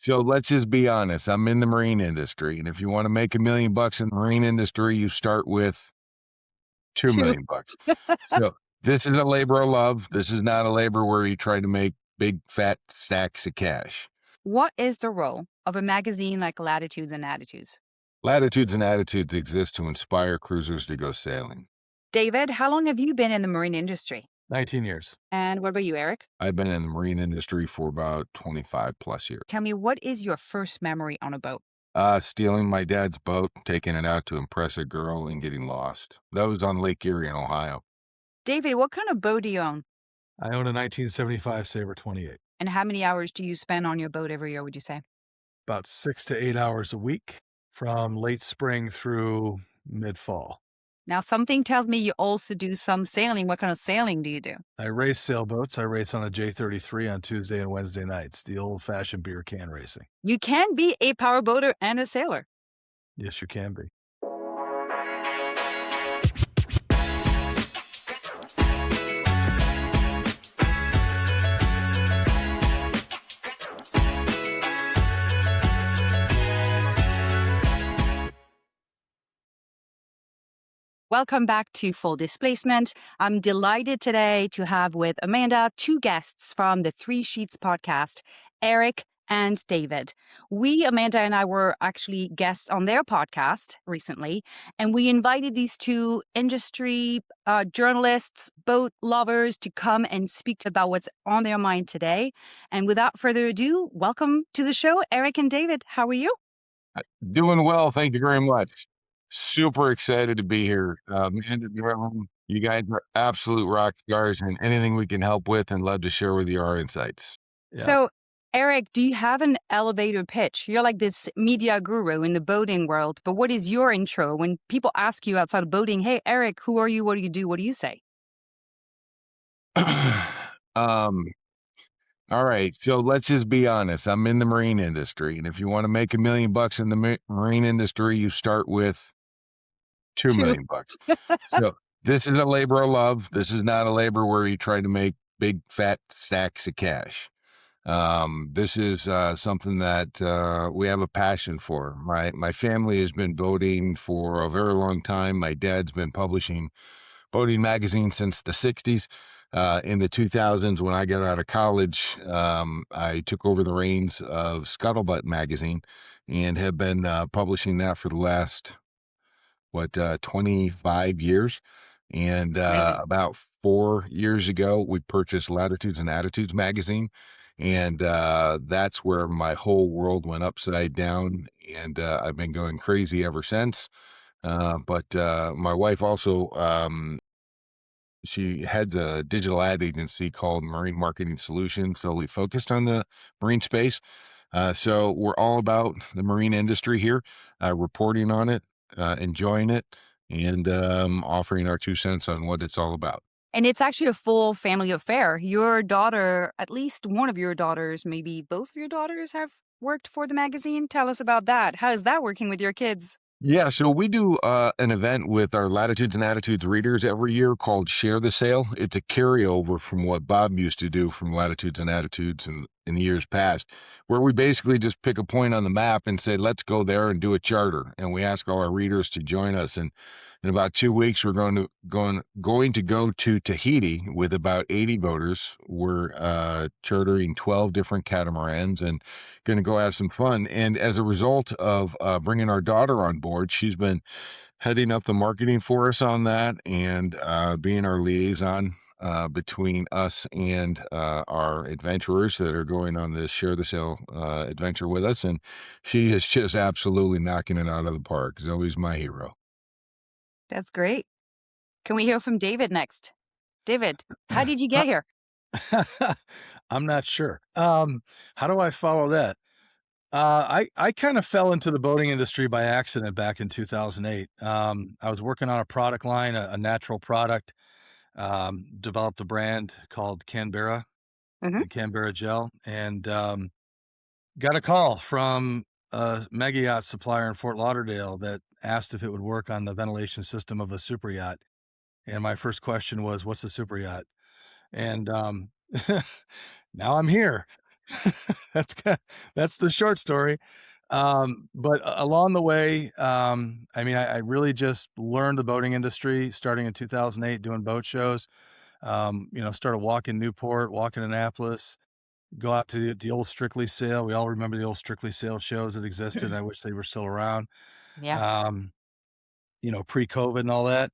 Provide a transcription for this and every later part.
So let's just be honest. I'm in the marine industry, and if you want to make $1 million in the marine industry, you start with two Two. million bucks. So this is a labor of love. This is not a labor where you try to make big fat stacks of cash. What is the role of a magazine like Latitudes and Attitudes? Latitudes and attitudes exist to inspire cruisers to go sailing. David, how long have you been in the marine industry? 19 years. And what about you, Eric? I've been in the marine industry for about 25 plus years. Tell me, what is your first memory on a boat? Stealing my dad's boat, taking it out to impress a girl, and getting lost. That was on Lake Erie in Ohio. David, what kind of boat do you own? I own a 1975 Sabre 28. And how many hours do you spend on your boat every year, would you say? About 6 to 8 hours a week from late spring through mid-fall. Now, something tells me you also do some sailing. What kind of sailing do you do? I race sailboats. I race on a J33 on Tuesday and Wednesday nights, the old-fashioned beer can racing. You can be a powerboater and a sailor. Yes, you can be. Welcome back to Full Displacement. I'm delighted today to have with Amanda two guests from the Three Sheets podcast, Erik and David. Amanda and I were actually guests on their podcast recently, and we invited these two industry journalists, boat lovers, to come and speak about what's on their mind today. And without further ado, welcome to the show, Erik and David. How are you? Doing well. Thank you very much. Super excited to be here. Amanda, you guys are absolute rock stars, and anything we can help with, and love to share with you our insights. Yeah. So, Erik, do you have an elevator pitch? You're like this media guru in the boating world, but what is your intro? When people ask you outside of boating, hey, Erik, who are you? What do you do? What do you say? All right. So let's just be honest. I'm in the marine industry, and if you want to make $1 million in the marine industry, you start with $2 million. So this is a labor of love. This is not a labor where you try to make big fat stacks of cash. This is something that we have a passion for. My family has been boating for a very long time. My dad's been publishing boating magazines since the 60s. In the 2000s, when I got out of college, I took over the reins of Scuttlebutt magazine and have been publishing that for the last 25 years. And about 4 years ago, we purchased Latitudes and Attitudes magazine. And that's where my whole world went upside down. And I've been going crazy ever since. But my wife also, she heads a digital ad agency called Marine Marketing Solutions, solely focused on the marine space. So we're all about the marine industry here, reporting on it, enjoying it, and offering our 2 cents on what it's all about. And it's actually a full family affair. Your daughter, at least one of your daughters, maybe both of your daughters have worked for the magazine. Tell us about that. How is that working with your kids? Yeah, so we do an event with our Latitudes and Attitudes readers every year called Share the Sail. It's a carryover from what Bob used to do from Latitudes and Attitudes in the years past, where we basically just pick a point on the map and say, let's go there and do a charter. And we ask all our readers to join us. And in about 2 weeks, we're going to go to Tahiti with about 80 boaters. We're chartering 12 different catamarans and going to go have some fun. And as a result of bringing our daughter on board, she's been heading up the marketing for us on that and being our liaison between us and our adventurers that are going on this Share the Sail adventure with us. And she is just absolutely knocking it out of the park. Zoe's my hero. That's great. Can we hear from David next? David, how did you get here? I'm not sure. How do I follow that? I kind of fell into the boating industry by accident back in 2008. I was working on a product line, a natural product, developed a brand called Canberra, the Canberra gel, and got a call from a mega yacht supplier in Fort Lauderdale that asked if it would work on the ventilation system of a super yacht. And my first question was, what's a super yacht? And now I'm here. That's that's the short story. But along the way, I mean, I really just learned the boating industry starting in 2008, doing boat shows. Started walking Newport, walking Annapolis, go out to the old Strictly Sail. We all remember the old Strictly Sail shows that existed. I wish they were still around. Yeah. Um, pre-COVID and all that.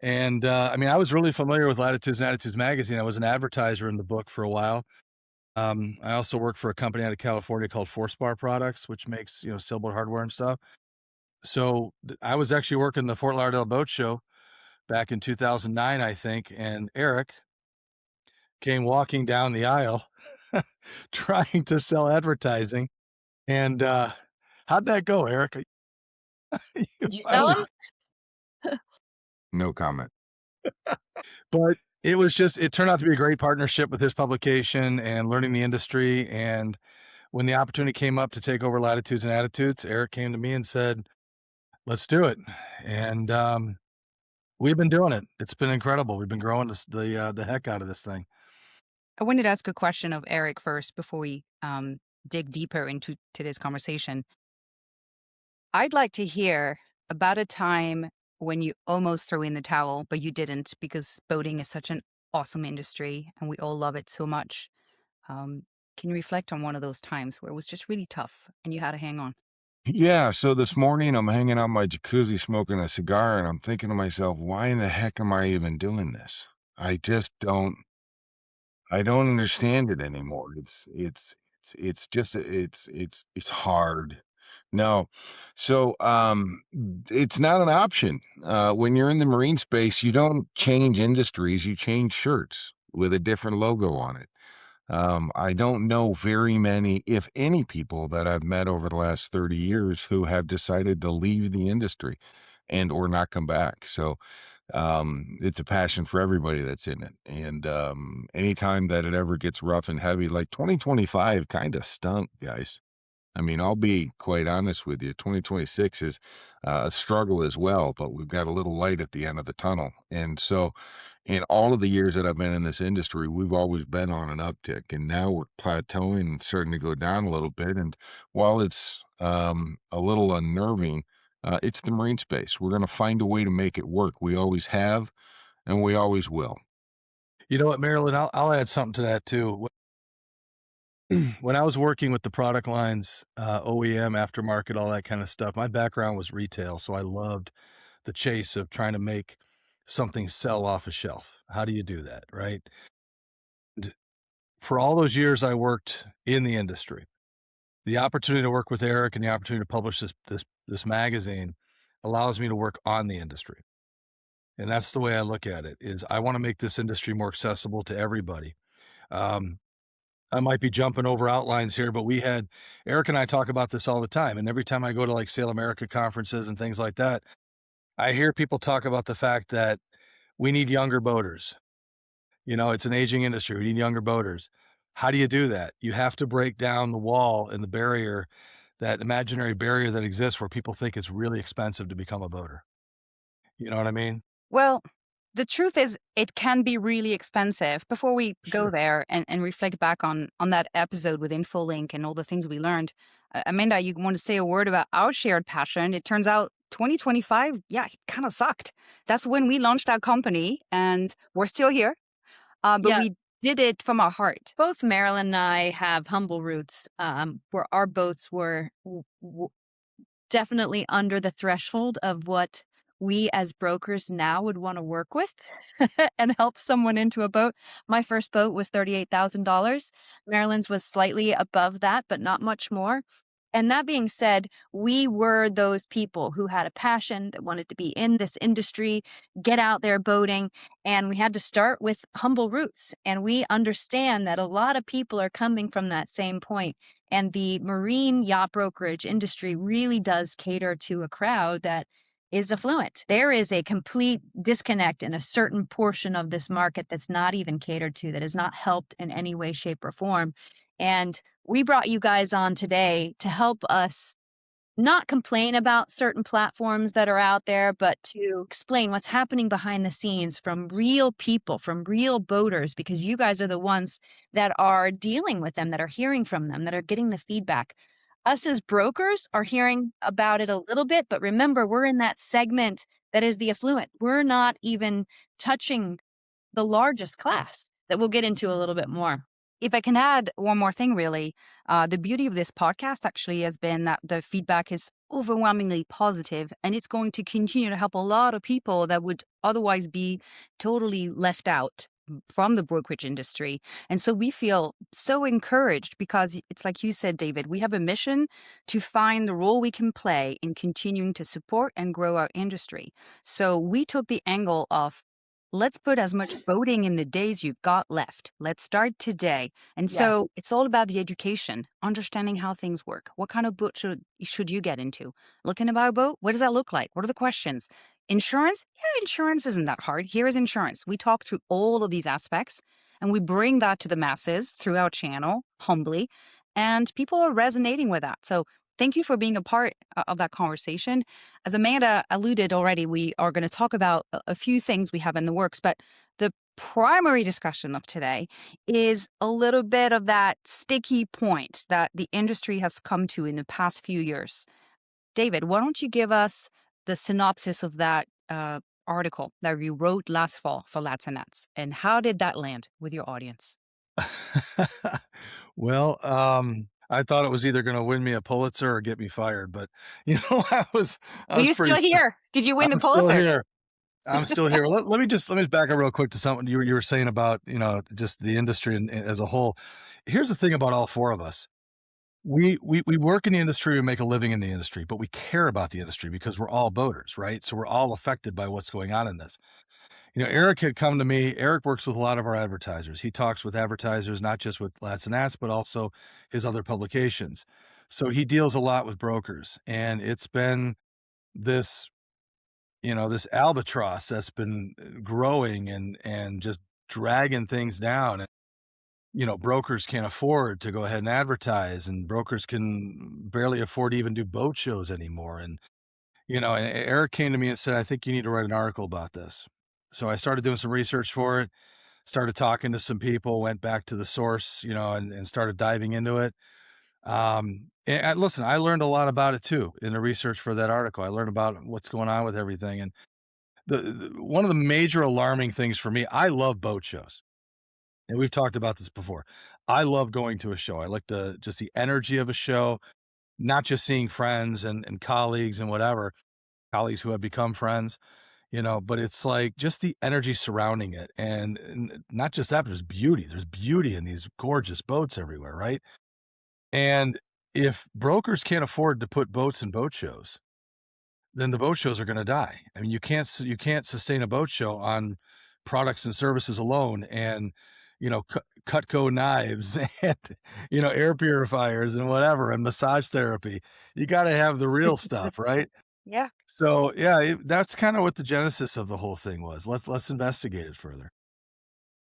And I mean, I was really familiar with Latitudes and Attitudes magazine. I was an advertiser in the book for a while. I also work for a company out of California called Force Bar Products, which makes, sailboat hardware and stuff. So I was actually working the Fort Lauderdale Boat Show back in 2009, I think, and Erik came walking down the aisle trying to sell advertising. And how'd that go, Erik? Did you I sell was, them? No comment. but it turned out to be a great partnership with his publication and learning the industry. And when the opportunity came up to take over Latitudes and Attitudes, Erik came to me and said, let's do it. And we've been doing it. It's been incredible. We've been growing the heck out of this thing. I wanted to ask a question of Erik first before we dig deeper into today's conversation. I'd like to hear about a time when you almost threw in the towel, but you didn't because boating is such an awesome industry and we all love it so much. Can you reflect on one of those times where it was just really tough and you had to hang on? Yeah, so this morning I'm hanging out in my jacuzzi smoking a cigar and I'm thinking to myself, why in the heck am I even doing this? I just don't understand it anymore. It's just it's hard. No. So it's not an option. When you're in the marine space, you don't change industries, you change shirts with a different logo on it. I don't know very many, if any, people that I've met over the last 30 years who have decided to leave the industry and or not come back. So it's a passion for everybody that's in it. And anytime that it ever gets rough and heavy, like 2025 kind of stunk, guys. I mean, I'll be quite honest with you. 2026 is a struggle as well, but we've got a little light at the end of the tunnel. And so, in all of the years that I've been in this industry, we've always been on an uptick, and now we're plateauing and starting to go down a little bit. And while it's a little unnerving, it's the marine space. We're going to find a way to make it work. We always have, and we always will. You know what, Marilyn? I'll add something to that too. When I was working with the product lines, OEM, aftermarket, all that kind of stuff, my background was retail. So I loved the chase of trying to make something sell off a shelf. How do you do that? Right. And for all those years I worked in the industry, the opportunity to work with Erik and the opportunity to publish this magazine allows me to work on the industry. And that's the way I look at it is I want to make this industry more accessible to everybody. I might be jumping over outlines here, but Erik and I talk about this all the time. And every time I go to like Sail America conferences and things like that, I hear people talk about the fact that we need younger boaters. It's an aging industry. We need younger boaters. How do you do that? You have to break down the wall and the barrier, that imaginary barrier that exists where people think it's really expensive to become a boater. You know what I mean? Well, the truth is it can be really expensive. Before we go Sure. there and reflect back on that episode with InfoLink and all the things we learned, Amanda, you want to say a word about our shared passion? It turns out 2025, yeah, it kind of sucked. That's when we launched our company and we're still here. But Yeah. we did it from our heart. Both Marilyn and I have humble roots, where our boats were definitely under the threshold of what we as brokers now would want to work with and help someone into a boat. My first boat was $38,000. Marilyn's was slightly above that, but not much more. And that being said, we were those people who had a passion that wanted to be in this industry, get out there boating, and we had to start with humble roots. And we understand that a lot of people are coming from that same point. And the marine yacht brokerage industry really does cater to a crowd that is affluent. There is a complete disconnect in a certain portion of this market that's not even catered to, that is not helped in any way, shape, or form. And we brought you guys on today to help us not complain about certain platforms that are out there, but to explain what's happening behind the scenes from real people, from real boaters, because you guys are the ones that are dealing with them, that are hearing from them, that are getting the feedback. Us as brokers are hearing about it a little bit, but remember, we're in that segment that is the affluent. We're not even touching the largest class that we'll get into a little bit more. If I can add one more thing, really, the beauty of this podcast actually has been that the feedback is overwhelmingly positive, and it's going to continue to help a lot of people that would otherwise be totally left out from the brokerage industry. And so we feel so encouraged because it's like you said, David, we have a mission to find the role we can play in continuing to support and grow our industry. So we took the angle of, let's put as much boating in the days you've got left. Let's start today. And so it's all about the education, understanding how things work. What kind of boat should you get into? Looking to buy a boat? What does that look like? What are the questions? Insurance? Yeah, insurance isn't that hard. Here is insurance. We talk through all of these aspects and we bring that to the masses through our channel, humbly, and people are resonating with that. So thank you for being a part of that conversation. As Amanda alluded already, we are going to talk about a few things we have in the works, but the primary discussion of today is a little bit of that sticky point that the industry has come to in the past few years. David, why don't you give us the synopsis of that article that you wrote last fall for Lats and Nats, and how did that land with your audience? Well, I thought it was either going to win me a Pulitzer or get me fired, but I was Are you still here? Did you win the I'm Pulitzer? still here. I'm still here. Let me just back up real quick to something you were saying about just the industry as a whole. Here's the thing about all four of us. We work in the industry, we make a living in the industry, but we care about the industry because we're all boaters, right? So we're all affected by what's going on in this. Erik had come to me. Erik works with a lot of our advertisers. He talks with advertisers, not just with Lats and Ats, but also his other publications. So he deals a lot with brokers, and it's been this albatross that's been growing and just dragging things down. And, brokers can't afford to go ahead and advertise, and brokers can barely afford to even do boat shows anymore. And Erik came to me and said, I think you need to write an article about this. So I started doing some research for it, started talking to some people, went back to the source, and started diving into it. Listen, I learned a lot about it too in the research for that article. I learned about what's going on with everything. And one of the major alarming things for me, I love boat shows. And we've talked about this before. I love going to a show. I like just the energy of a show, not just seeing friends and colleagues and whatever, colleagues who have become friends, but it's like just the energy surrounding it. And not just that, but there's beauty. There's beauty in these gorgeous boats everywhere, right? And if brokers can't afford to put boats in boat shows, then the boat shows are going to die. I mean, you can't sustain a boat show on products and services alone and, Cutco knives and, air purifiers and whatever, and massage therapy. You got to have the real stuff, right? Yeah. So yeah, that's kind of what the genesis of the whole thing was. Let's investigate it further.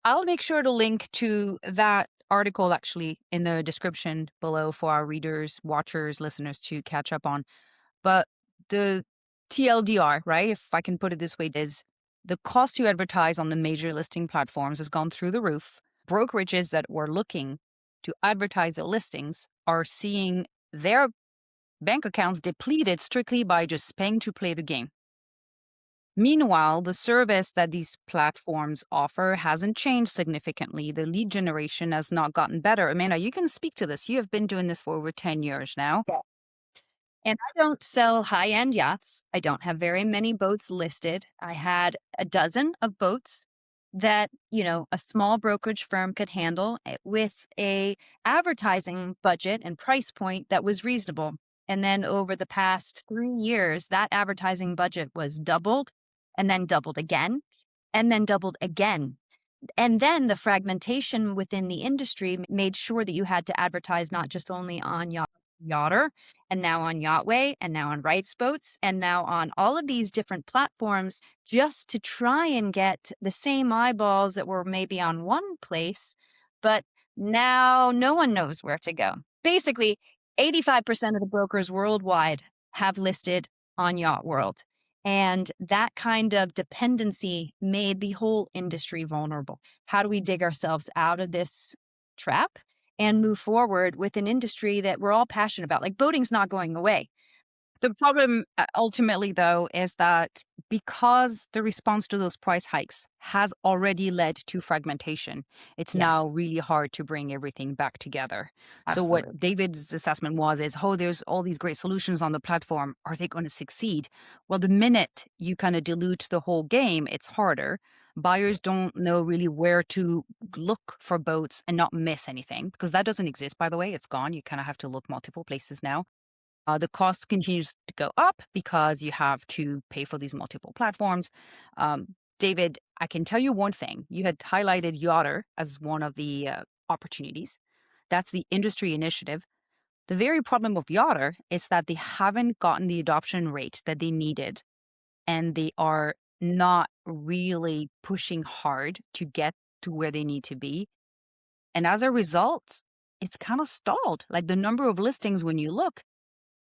I'll make sure to link to that article actually in the description below for our readers, watchers, listeners to catch up on. But the TLDR, right, if I can put it this way, is the cost to advertise on the major listing platforms has gone through the roof. Brokerages that were looking to advertise their listings are seeing their bank accounts depleted strictly by just paying to play the game. Meanwhile, the service that these platforms offer hasn't changed significantly. The lead generation has not gotten better. Amanda, you can speak to this. You have been doing this for over 10 years now. Yeah. And I don't sell high-end yachts. I don't have very many boats listed. I had a dozen of boats that, a small brokerage firm could handle with a advertising budget and price point that was reasonable. And then over the past 3 years, that advertising budget was doubled and then doubled again and then doubled again. And then the fragmentation within the industry made sure that you had to advertise not just only on Yachter and now on Yachtway and now on Rights Boats and now on all of these different platforms just to try and get the same eyeballs that were maybe on one place, but now no one knows where to go. Basically, 85% of the brokers worldwide have listed on Yacht World. And that kind of dependency made the whole industry vulnerable. How do we dig ourselves out of this trap and move forward with an industry that we're all passionate about? Like, boating's not going away. The problem ultimately, though, is that because the response to those price hikes has already led to fragmentation, it's Yes. now really hard to bring everything back together. So what Absolutely. David's assessment was is, oh, there's all these great solutions on the platform. Are they going to succeed? Well, the minute you kind of dilute the whole game, it's harder. Buyers don't know really where to look for boats and not miss anything, because that doesn't exist, by the way. It's gone. You kind of have to look multiple places now. The cost continues to go up because you have to pay for these multiple platforms. David, I can tell you one thing. You had highlighted Yotter as one of the opportunities. That's the industry initiative. The very problem with Yotter is that they haven't gotten the adoption rate that they needed, and they are not really pushing hard to get to where they need to be. And as a result, it's kind of stalled. Like, the number of listings when you look,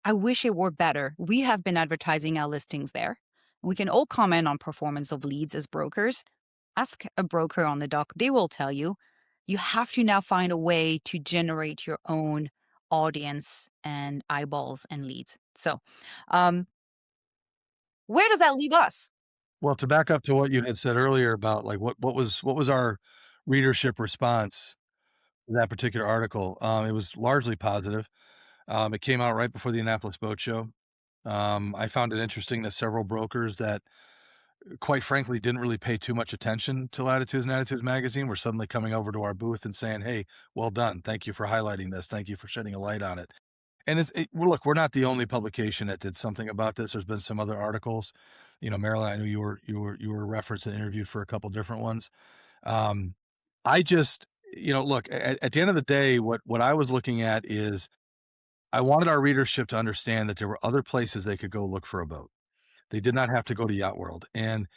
I wish it were better. We have been advertising our listings there. We can all comment on performance of leads as brokers. Ask a broker on the dock. They will tell you. You have to now find a way to generate your own audience and eyeballs and leads. So, where does that leave us? Well, to back up to what you had said earlier about like what was our readership response to that particular article, it was largely positive. It came out right before the Annapolis Boat Show. I found it interesting that several brokers that, quite frankly, didn't really pay too much attention to Latitudes and Attitudes magazine were suddenly coming over to our booth and saying, "Hey, well done. Thank you for highlighting this. Thank you for shedding a light on it." And well, look, we're not the only publication that did something about this. There's been some other articles. You know, Marilyn, I know you were referenced and interviewed for a couple different ones. I just, look, at the end of the day, what I was looking at is I wanted our readership to understand that there were other places they could go look for a boat. They did not have to go to Yacht World. And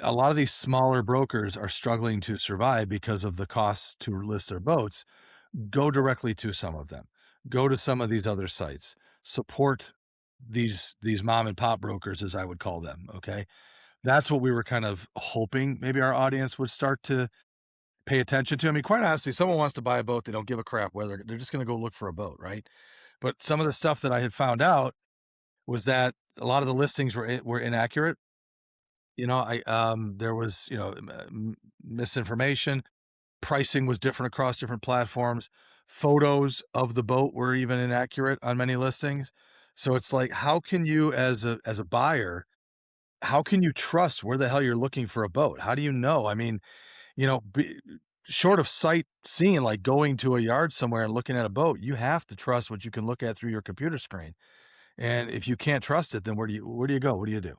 a lot of these smaller brokers are struggling to survive because of the costs to list their boats. Go directly to some of them. Go to some of these other sites. Support these mom and pop brokers, as I would call them. Okay. That's what we were kind of hoping maybe our audience would start to pay attention to. I mean, quite honestly, someone wants to buy a boat, they don't give a crap whether they're just going to go look for a boat, right? But some of the stuff that I had found out was that a lot of the listings were inaccurate. There was misinformation. Pricing was different across different platforms. Photos of the boat were even inaccurate on many listings. So it's like, how can you, as a buyer, how can you trust where the hell you're looking for a boat? How do you know? I mean, short of sight seeing, like going to a yard somewhere and looking at a boat, you have to trust what you can look at through your computer screen. And if you can't trust it, then where do you go? What do you do?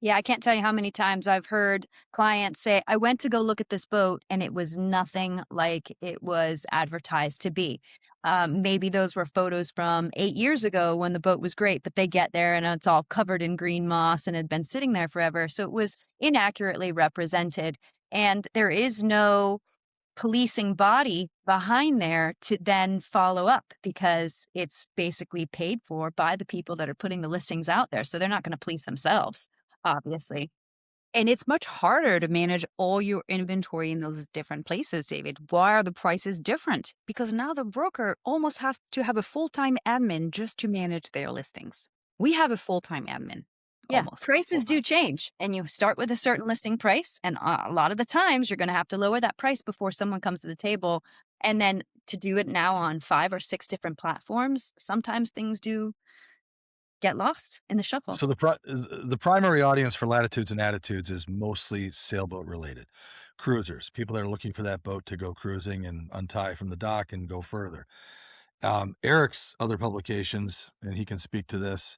Yeah, I can't tell you how many times I've heard clients say, I went to go look at this boat and it was nothing like it was advertised to be. Maybe those were photos from 8 years ago when the boat was great, but they get there and it's all covered in green moss and had been sitting there forever. So it was inaccurately represented. And there is no policing body behind there to then follow up because it's basically paid for by the people that are putting the listings out there. So they're not going to police themselves, obviously. And it's much harder to manage all your inventory in those different places, David. Why are the prices different? Because now the broker almost have to have a full-time admin just to manage their listings. We have a full-time admin. Yeah, Almost. prices do change, and you start with a certain listing price, and a lot of the times you're going to have to lower that price before someone comes to the table. And then to do it now on 5 or 6 different platforms, sometimes things do get lost in the shuffle. So the primary audience for Latitudes and Attitudes is mostly sailboat related, cruisers, people that are looking for that boat to go cruising and untie from the dock and go further. Erik's other publications, and he can speak to this,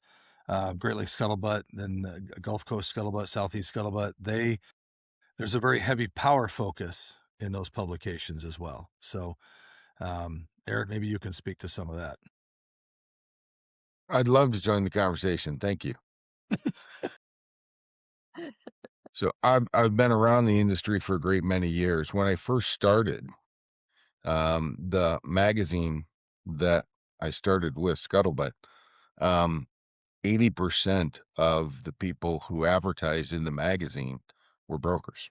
Great Lakes Scuttlebutt, then Gulf Coast Scuttlebutt, Southeast Scuttlebutt, there's a very heavy power focus in those publications as well. So, Erik, maybe you can speak to some of that. I'd love to join the conversation. Thank you. So I've been around the industry for a great many years. When I first started, the magazine that I started with, Scuttlebutt, 80% of the people who advertised in the magazine were brokers.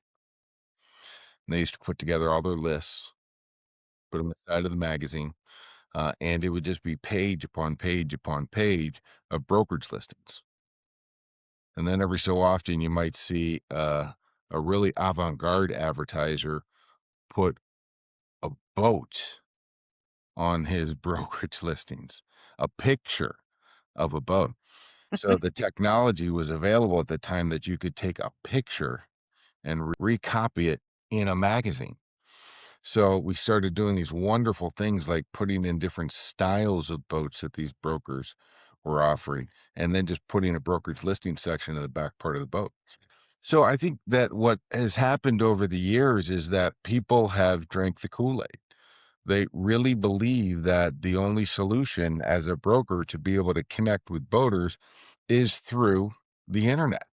And they used to put together all their lists, put them inside of the magazine, and it would just be page upon page upon page of brokerage listings. And then every so often you might see a really avant-garde advertiser put a boat on his brokerage listings, a picture of a boat. So the technology was available at the time that you could take a picture and recopy it in a magazine. So we started doing these wonderful things like putting in different styles of boats that these brokers were offering, and then just putting a brokerage listing section in the back part of the boat. So I think that what has happened over the years is that people have drank the Kool-Aid. They really believe that the only solution as a broker to be able to connect with boaters is through the internet,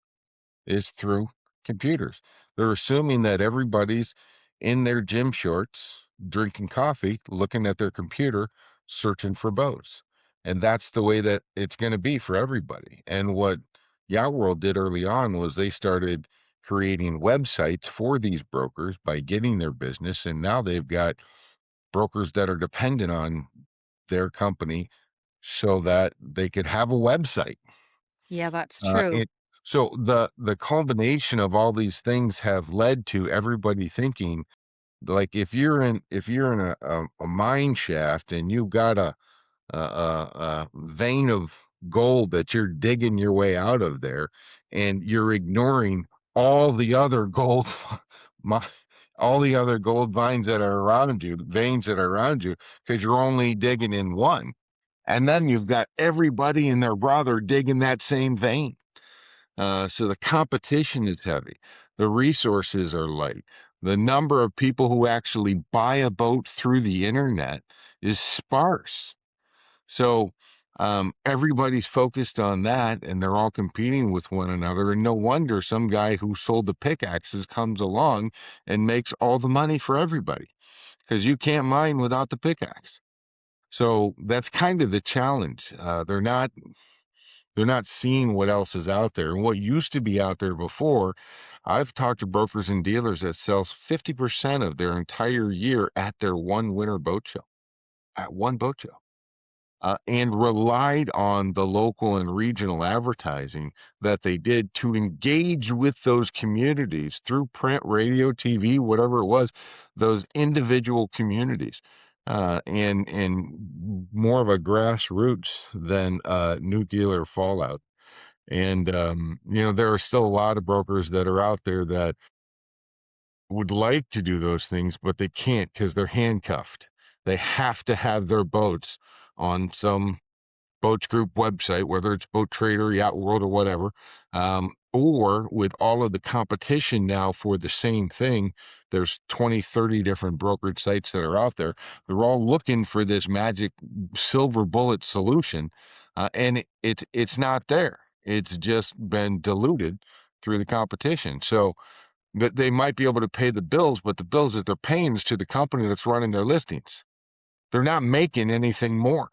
is through computers. They're assuming that everybody's in their gym shorts, drinking coffee, looking at their computer, searching for boats. And that's the way that it's going to be for everybody. And what Yacht World did early on was they started creating websites for these brokers by getting their business. And now they've got brokers that are dependent on their company so that they could have a website. Yeah, that's true. So the culmination of all these things have led to everybody thinking, like, if you're in a mine shaft and you've got a vein of gold that you're digging your way out of there, and you're ignoring all the other gold all the other gold veins that are around you, because you're only digging in one. And then you've got everybody and their brother digging that same vein. So the competition is heavy. The resources are light. The number of people who actually buy a boat through the internet is sparse. So everybody's focused on that, and they're all competing with one another. And no wonder some guy who sold the pickaxes comes along and makes all the money for everybody, because you can't mine without the pickaxe. So that's kind of the challenge. They're not seeing what else is out there. And what used to be out there before, I've talked to brokers and dealers that sells 50% of their entire year at their one winter boat show, at one boat show. And relied on the local and regional advertising that they did to engage with those communities through print, radio, TV, whatever it was, those individual communities, and more of a grassroots than nuclear fallout. And there are still a lot of brokers that are out there that would like to do those things, but they can't because they're handcuffed. They have to have their boats on some boats group website, whether it's Boat Trader, Yacht World, or whatever, or with all of the competition now for the same thing. There's 20, 30 different brokerage sites that are out there. They're all looking for this magic silver bullet solution, and it's not there. It's just been diluted through the competition. So that they might be able to pay the bills, but the bills that they're paying is to the company that's running their listings. They're not making anything more.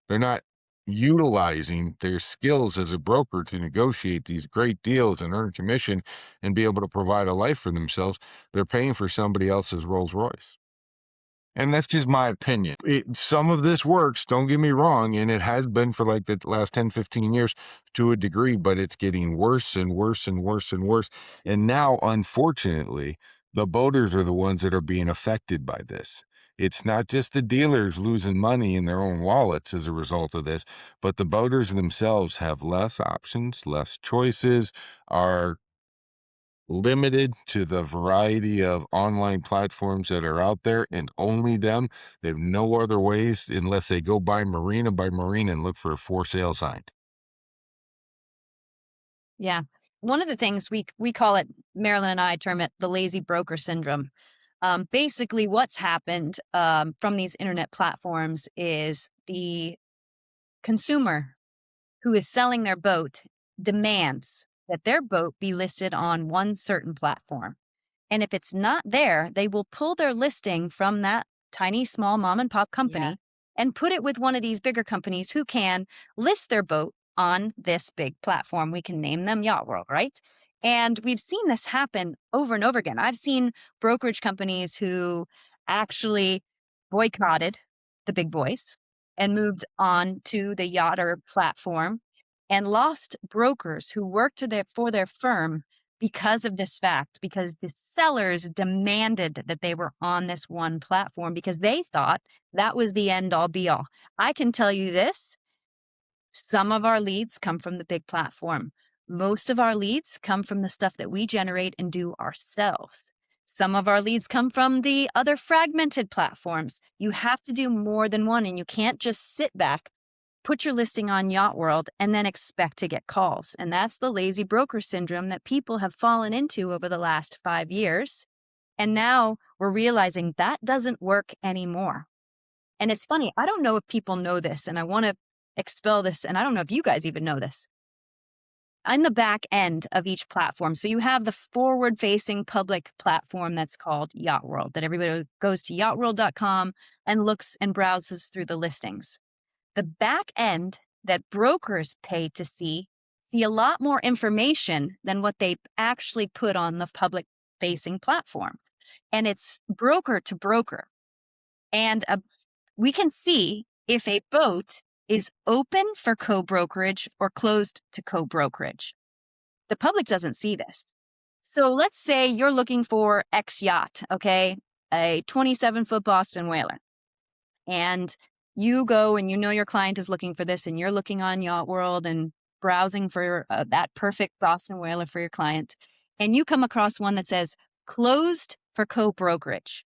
They're not utilizing their skills as a broker to negotiate these great deals and earn commission and be able to provide a life for themselves. They're paying for somebody else's Rolls Royce. And that's just my opinion. Some of this works, don't get me wrong, and it has been for like the last 10, 15 years to a degree, but it's getting worse and worse and worse and worse. And now, unfortunately, the boaters are the ones that are being affected by this. It's not just the dealers losing money in their own wallets as a result of this, but the boaters themselves have less options, less choices, are limited to the variety of online platforms that are out there, and only them. They have no other ways unless they go by marina and look for a for sale sign. Yeah. One of the things we call it, Marilyn and I term it the lazy broker syndrome. Basically, what's happened from these internet platforms is the consumer who is selling their boat demands that their boat be listed on one certain platform. And if it's not there, they will pull their listing from that tiny, small mom and pop company and put it with one of these bigger companies who can list their boat on this big platform. We can name them Yacht World, right? And we've seen this happen over and over again. I've seen brokerage companies who actually boycotted the big boys and moved on to the Yachter platform and lost brokers who worked for their firm because of this fact, because the sellers demanded that they were on this one platform because they thought that was the end all be all. I can tell you this, some of our leads come from the big platform. Most of our leads come from the stuff that we generate and do ourselves. Some of our leads come from the other fragmented platforms. You have to do more than one, and you can't just sit back, put your listing on Yacht World, and then expect to get calls. And that's the lazy broker syndrome that people have fallen into over the last 5 years. And now we're realizing that doesn't work anymore. And it's funny, I don't know if people know this, and I want to expel this, and I don't know if you guys even know this. On the back end of each platform, so you have the forward-facing public platform that's called Yacht World, that everybody goes to yachtworld.com and looks and browses through the listings. The back end that brokers pay to see a lot more information than what they actually put on the public-facing platform. And it's broker to broker. And we can see if a boat is open for co-brokerage or closed to co-brokerage. The public doesn't see this. So let's say you're looking for X yacht, okay, a 27-foot Boston whaler. And you go and you know your client is looking for this and you're looking on Yacht World and browsing for that perfect Boston whaler for your client. And you come across one that says closed for co-brokerage,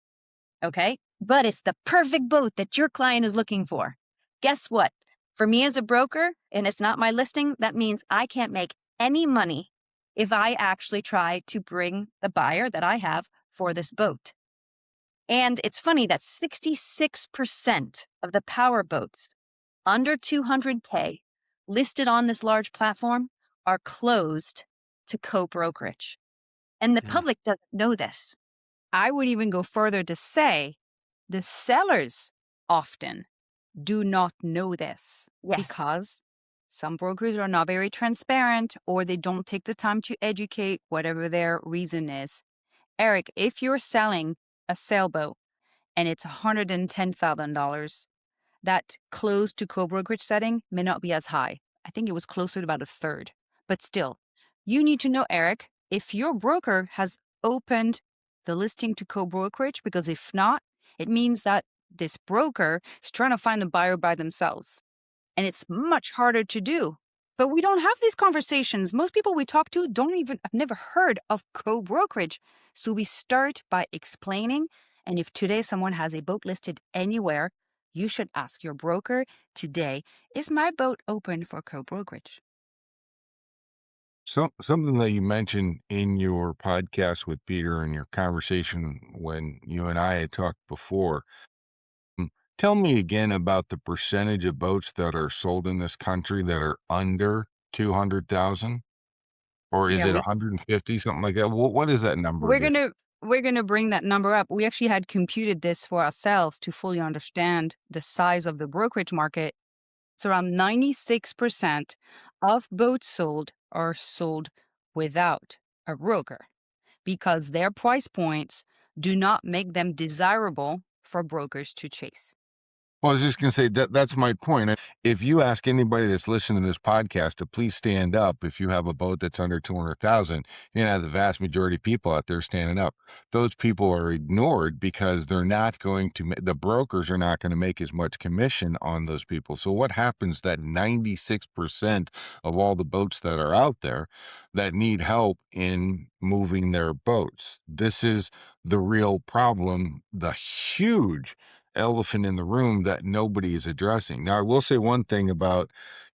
okay? But it's the perfect boat that your client is looking for. Guess what? For me as a broker, and it's not my listing, that means I can't make any money if I actually try to bring the buyer that I have for this boat. And it's funny that 66% of the power boats under 200K listed on this large platform are closed to co-brokerage. And the public doesn't know this. I would even go further to say the sellers often do not know this because some brokers are not very transparent or they don't take the time to educate, whatever their reason is. Erik, if you're selling a sailboat and it's $110,000, that close to co-brokerage setting may not be as high. I think it was closer to about a third. But still, you need to know, Erik, if your broker has opened the listing to co-brokerage, because if not, it means that this broker is trying to find a buyer by themselves. And it's much harder to do. But we don't have these conversations. Most people we talk to have never heard of co-brokerage. So we start by explaining. And if today someone has a boat listed anywhere, you should ask your broker today, is my boat open for co-brokerage? Something that you mentioned in your podcast with Peter and your conversation when you and I had talked before. Tell me again about the percentage of boats that are sold in this country that are under 200,000, or is it 150, something like that? What is that number? We're gonna bring that number up. We actually had computed this for ourselves to fully understand the size of the brokerage market. It's around 96% of boats sold are sold without a broker because their price points do not make them desirable for brokers to chase. Well, I was just going to say that's my point. If you ask anybody that's listening to this podcast to please stand up if you have a boat that's under 200,000, you're going to have the vast majority of people out there standing up. Those people are ignored because they're not going to, the brokers are not going to make as much commission on those people. So what happens that 96% of all the boats that are out there that need help in moving their boats? This is the real problem, the huge elephant in the room that nobody is addressing. Now, I will say one thing about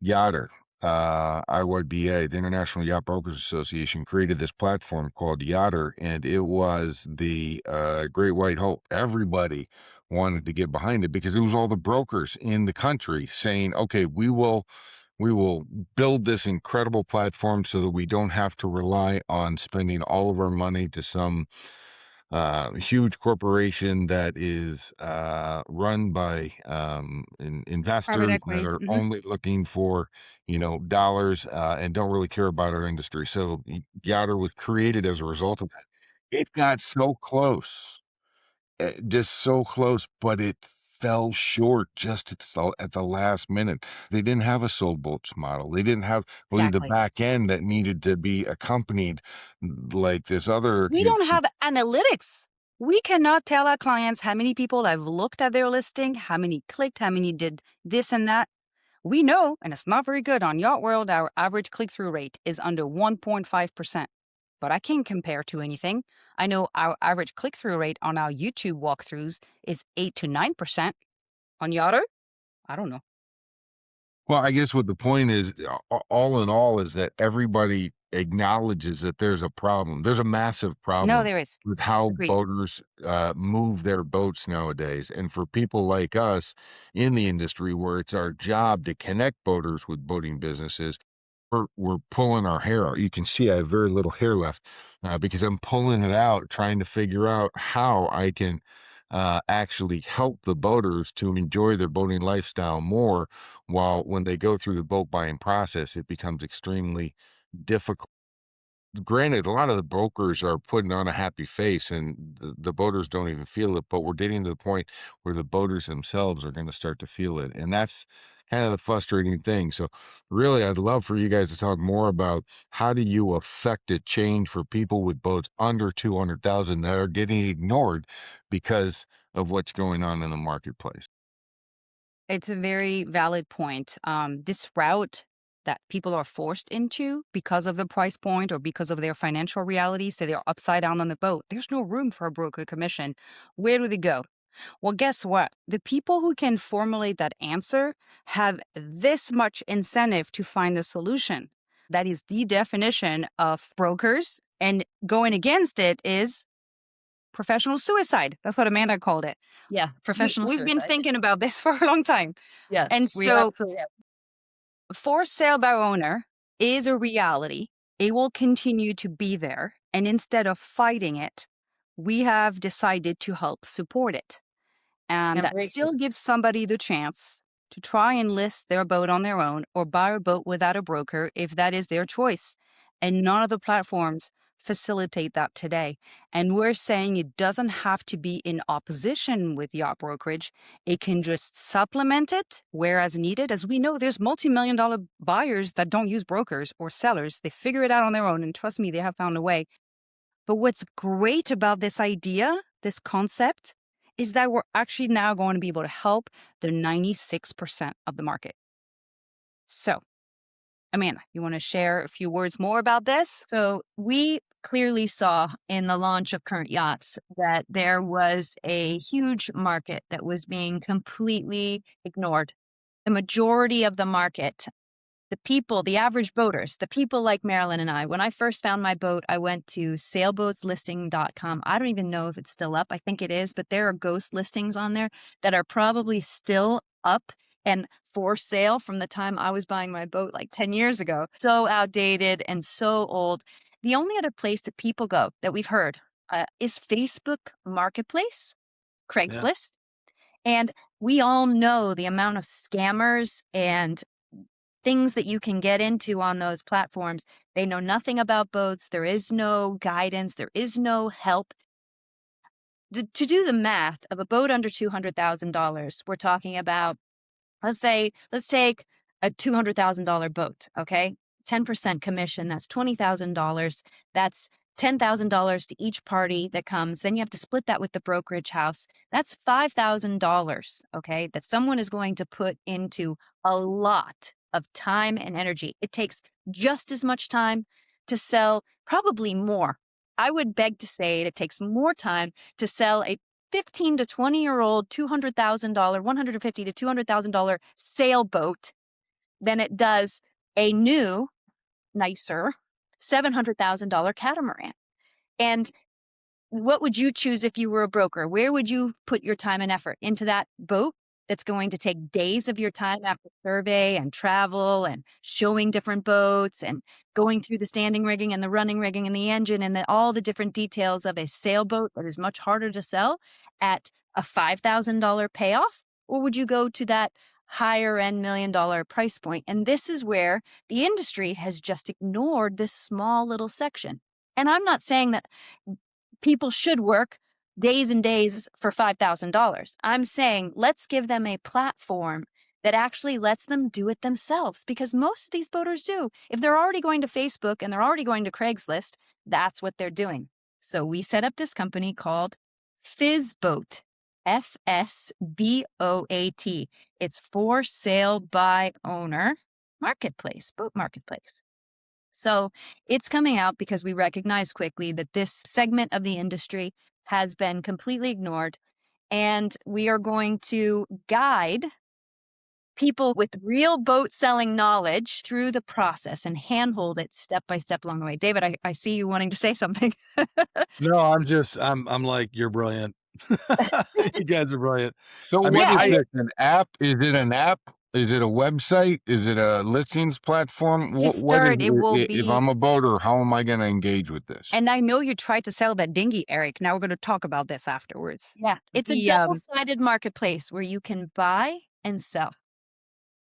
Yachter. IYBA, the International Yacht Brokers Association, created this platform called Yachter, and it was the Great White Hope. Everybody wanted to get behind it because it was all the brokers in the country saying, okay, we will build this incredible platform so that we don't have to rely on spending all of our money to some huge corporation that is run by Private investors that equity. are only looking for, dollars, and don't really care about our industry. So Yachter was created as a result of that. It got so close, just so close, but it fell short just at the last minute. They didn't have a sold boats model. They didn't have really the Exactly. back end that needed to be accompanied like this other. We don't have analytics. We cannot tell our clients how many people have looked at their listing, how many clicked, how many did this and that. We know, and it's not very good, on Yacht World, our average click-through rate is under 1.5%. But I can't compare to anything. I know our average click-through rate on our YouTube walkthroughs is 8 to 9%. On Yachter, I don't know. Well, I guess what the point is, all in all, is that everybody acknowledges that there's a problem. There's a massive No, problem there is. with how Agreed. boaters move their boats nowadays. And for people like us in the industry, where it's our job to connect boaters with boating businesses, we're pulling our hair out. You can see I have very little hair left because I'm pulling it out, trying to figure out how I can actually help the boaters to enjoy their boating lifestyle more. While when they go through the boat buying process, it becomes extremely difficult. Granted, a lot of the brokers are putting on a happy face and the boaters don't even feel it, but we're getting to the point where the boaters themselves are going to start to feel it. And that's kind of the frustrating thing. So really, I'd love for you guys to talk more about how do you affect a change for people with boats under 200,000 that are getting ignored because of what's going on in the marketplace. It's a very valid point. This route that people are forced into because of the price point or because of their financial reality, so they're upside down on the boat, there's no room for a broker commission. Where do they go? Well, guess what? The people who can formulate that answer have this much incentive to find a solution. That is the definition of brokers. And going against it is professional suicide. That's what Amanda called it. Yeah, professional We've been suicide. thinking about this for a long time. Yes, And we so absolutely have. for sale by owner is a reality. It will continue to be there. And instead of fighting it, we have decided to help support it. And that Embrace still it. gives somebody the chance to try and list their boat on their own or buy a boat without a broker if that is their choice. And none of the platforms facilitate that today. And we're saying it doesn't have to be in opposition with yacht brokerage. It can just supplement it whereas needed. As we know, there's multi-million-dollar buyers that don't use brokers or sellers. They figure it out on their own. And trust me, they have found a way. But what's great about this idea, this concept, is that we're actually now going to be able to help the 96% of the market. So, Amanda, you want to share a few words more about this? So we clearly saw in the launch of Current Yachts that there was a huge market that was being completely ignored. The majority of the market, the people, the average boaters, the people like Marilyn and I, when I first found my boat, I went to sailboatslisting.com. I don't even know if it's still up. I think it is, but there are ghost listings on there that are probably still up and for sale from the time I was buying my boat like 10 years ago. So outdated and so old. The only other place that people go that we've heard is Facebook Marketplace, Craigslist. And we all know the amount of scammers and things that you can get into on those platforms. They know nothing about boats. There is no guidance. There is no help. To do the math of a boat under $200,000, we're talking about, let's take a $200,000 boat, okay? 10% commission, that's $20,000. That's $10,000 to each party that comes. Then you have to split that with the brokerage house. That's $5,000, okay? That someone is going to put into a lot of time and energy. It takes just as much time to sell, probably more. I would beg to say it takes more time to sell a 15 to 20-year-old $200,000, $150 to $200,000 sailboat than it does a new, nicer $700,000 catamaran. And what would you choose if you were a broker? Where would you put your time and effort? Into that boat that's going to take days of your time after survey and travel and showing different boats and going through the standing rigging and the running rigging and the engine and all the different details of a sailboat that is much harder to sell at a $5,000 payoff? Or would you go to that higher end $1 million price point? And this is where the industry has just ignored this small little section. And I'm not saying that people should work days and days for $5,000. I'm saying let's give them a platform that actually lets them do it themselves, because most of these boaters do. If they're already going to Facebook and they're already going to Craigslist, that's what they're doing. So we set up this company called FSBOAT, FSBOAT. It's for sale by owner marketplace, boat marketplace. So it's coming out because we recognize quickly that this segment of the industry has been completely ignored. And we are going to guide people with real boat selling knowledge through the process and handhold it step by step along the way. David, I see you wanting to say something. No, I'm like, you're brilliant. You guys are brilliant. So I mean, what is I, this? An app? Is it an app? Is it a website? Is it a listings platform? To What is start, it will if be, I'm a boater, how am I going to engage with this? and I know you tried to sell that dinghy, Erik. Now we're going to talk about this afterwards. Yeah, it's a The, double-sided marketplace where you can buy and sell.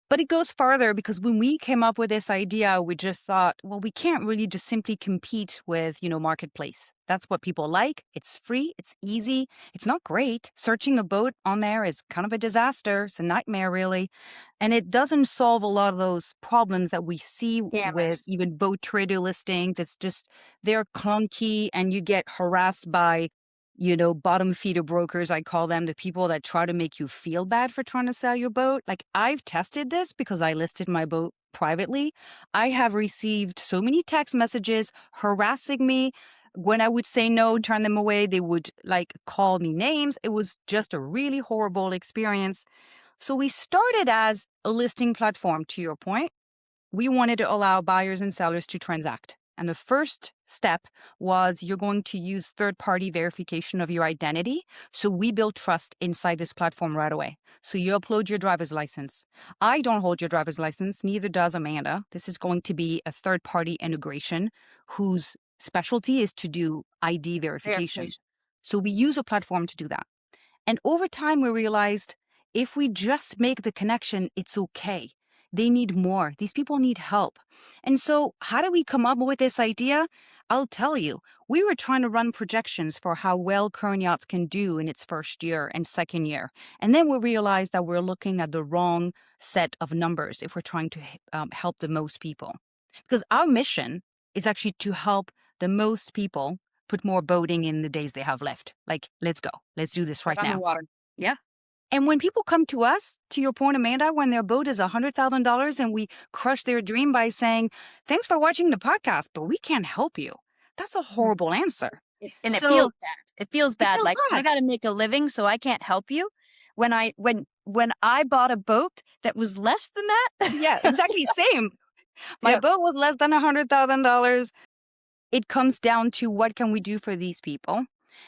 But it goes farther, because when we came up with this idea, we just thought, well, we can't really just simply compete with, marketplace. That's what people like. It's free. It's easy. It's not great. Searching a boat on there is kind of a disaster. It's a nightmare, really. And it doesn't solve a lot of those problems that we see with even boat trader listings. It's just they're clunky and you get harassed by bottom feeder brokers, I call them, the people that try to make you feel bad for trying to sell your boat. Like, I've tested this because I listed my boat privately. I have received so many text messages harassing me. When I would say no, turn them away, they would call me names. It was just a really horrible experience. So we started as a listing platform, to your point. We wanted to allow buyers and sellers to transact. And the first step was you're going to use third-party verification of your identity. So we build trust inside this platform right away. So you upload your driver's license. I don't hold your driver's license, neither does Amanda. This is going to be a third-party integration whose specialty is to do ID verification. So we use a platform to do that. And over time, we realized if we just make the connection, it's okay. They need more. These people need help. And so how do we come up with this idea? I'll tell you. We were trying to run projections for how well Current Yachts can do in its first year and second year. And then we realized that we're looking at the wrong set of numbers if we're trying to help the most people. Because our mission is actually to help the most people put more boating in the days they have left. Let's go. Let's do this right now. Water. Yeah. And when people come to us, to your point, Amanda, when their boat is $100,000 and we crush their dream by saying, thanks for watching the podcast, but we can't help you. That's a horrible answer. It feels bad. It feels bad. I got to make a living, so I can't help you. When I bought a boat that was less than that. Yeah, exactly. Same. My boat was less than $100,000. It comes down to what can we do for these people?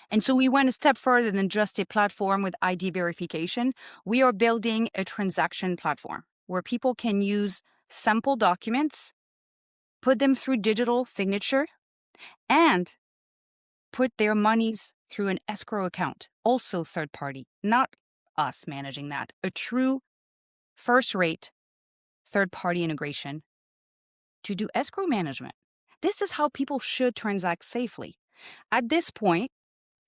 And so we went a step further than just a platform with ID verification. We are building a transaction platform where people can use sample documents, put them through digital signature, and put their monies through an escrow account, also third party, not us managing that. A true first-rate third-party integration to do escrow management. This is how people should transact safely. At this point,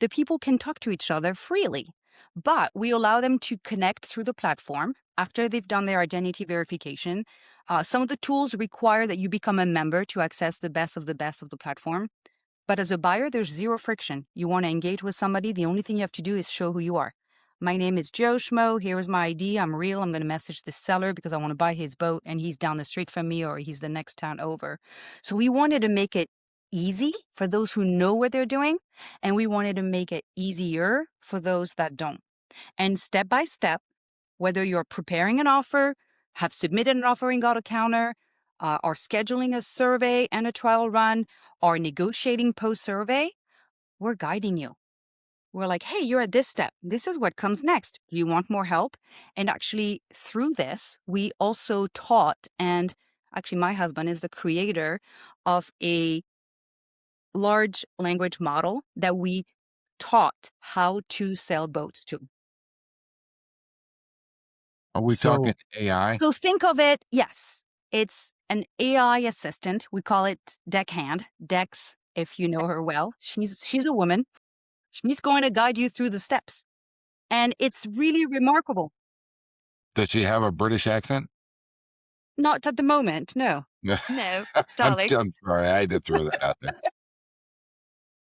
the people can talk to each other freely, but we allow them to connect through the platform after they've done their identity verification. Some of the tools require that you become a member to access the best of the platform. But as a buyer, there's zero friction. You want to engage with somebody, the only thing you have to do is show who you are. My name is Joe Schmo. Here's my ID. I'm real. I'm going to message the seller because I want to buy his boat and he's down the street from me or he's the next town over. So we wanted to make it easy for those who know what they're doing, and we wanted to make it easier for those that don't. And step by step, whether you're preparing an offer, have submitted an offer and got a counter, are scheduling a survey and a trial run, or negotiating post-survey, we're guiding you. We're like, hey, you're at this step. This is what comes next. Do you want more help? And actually, through this, we also taught, and actually, my husband is the creator of a large language model that we taught how to sell boats to. Are we talking AI? So think of it, yes, it's an AI assistant. We call it Deckhand, Dex, if you know her well. She's a woman. She's going to guide you through the steps. And it's really remarkable. Does she have a British accent? Not at the moment, no. No, darling. I'm sorry. I had to throw that out there.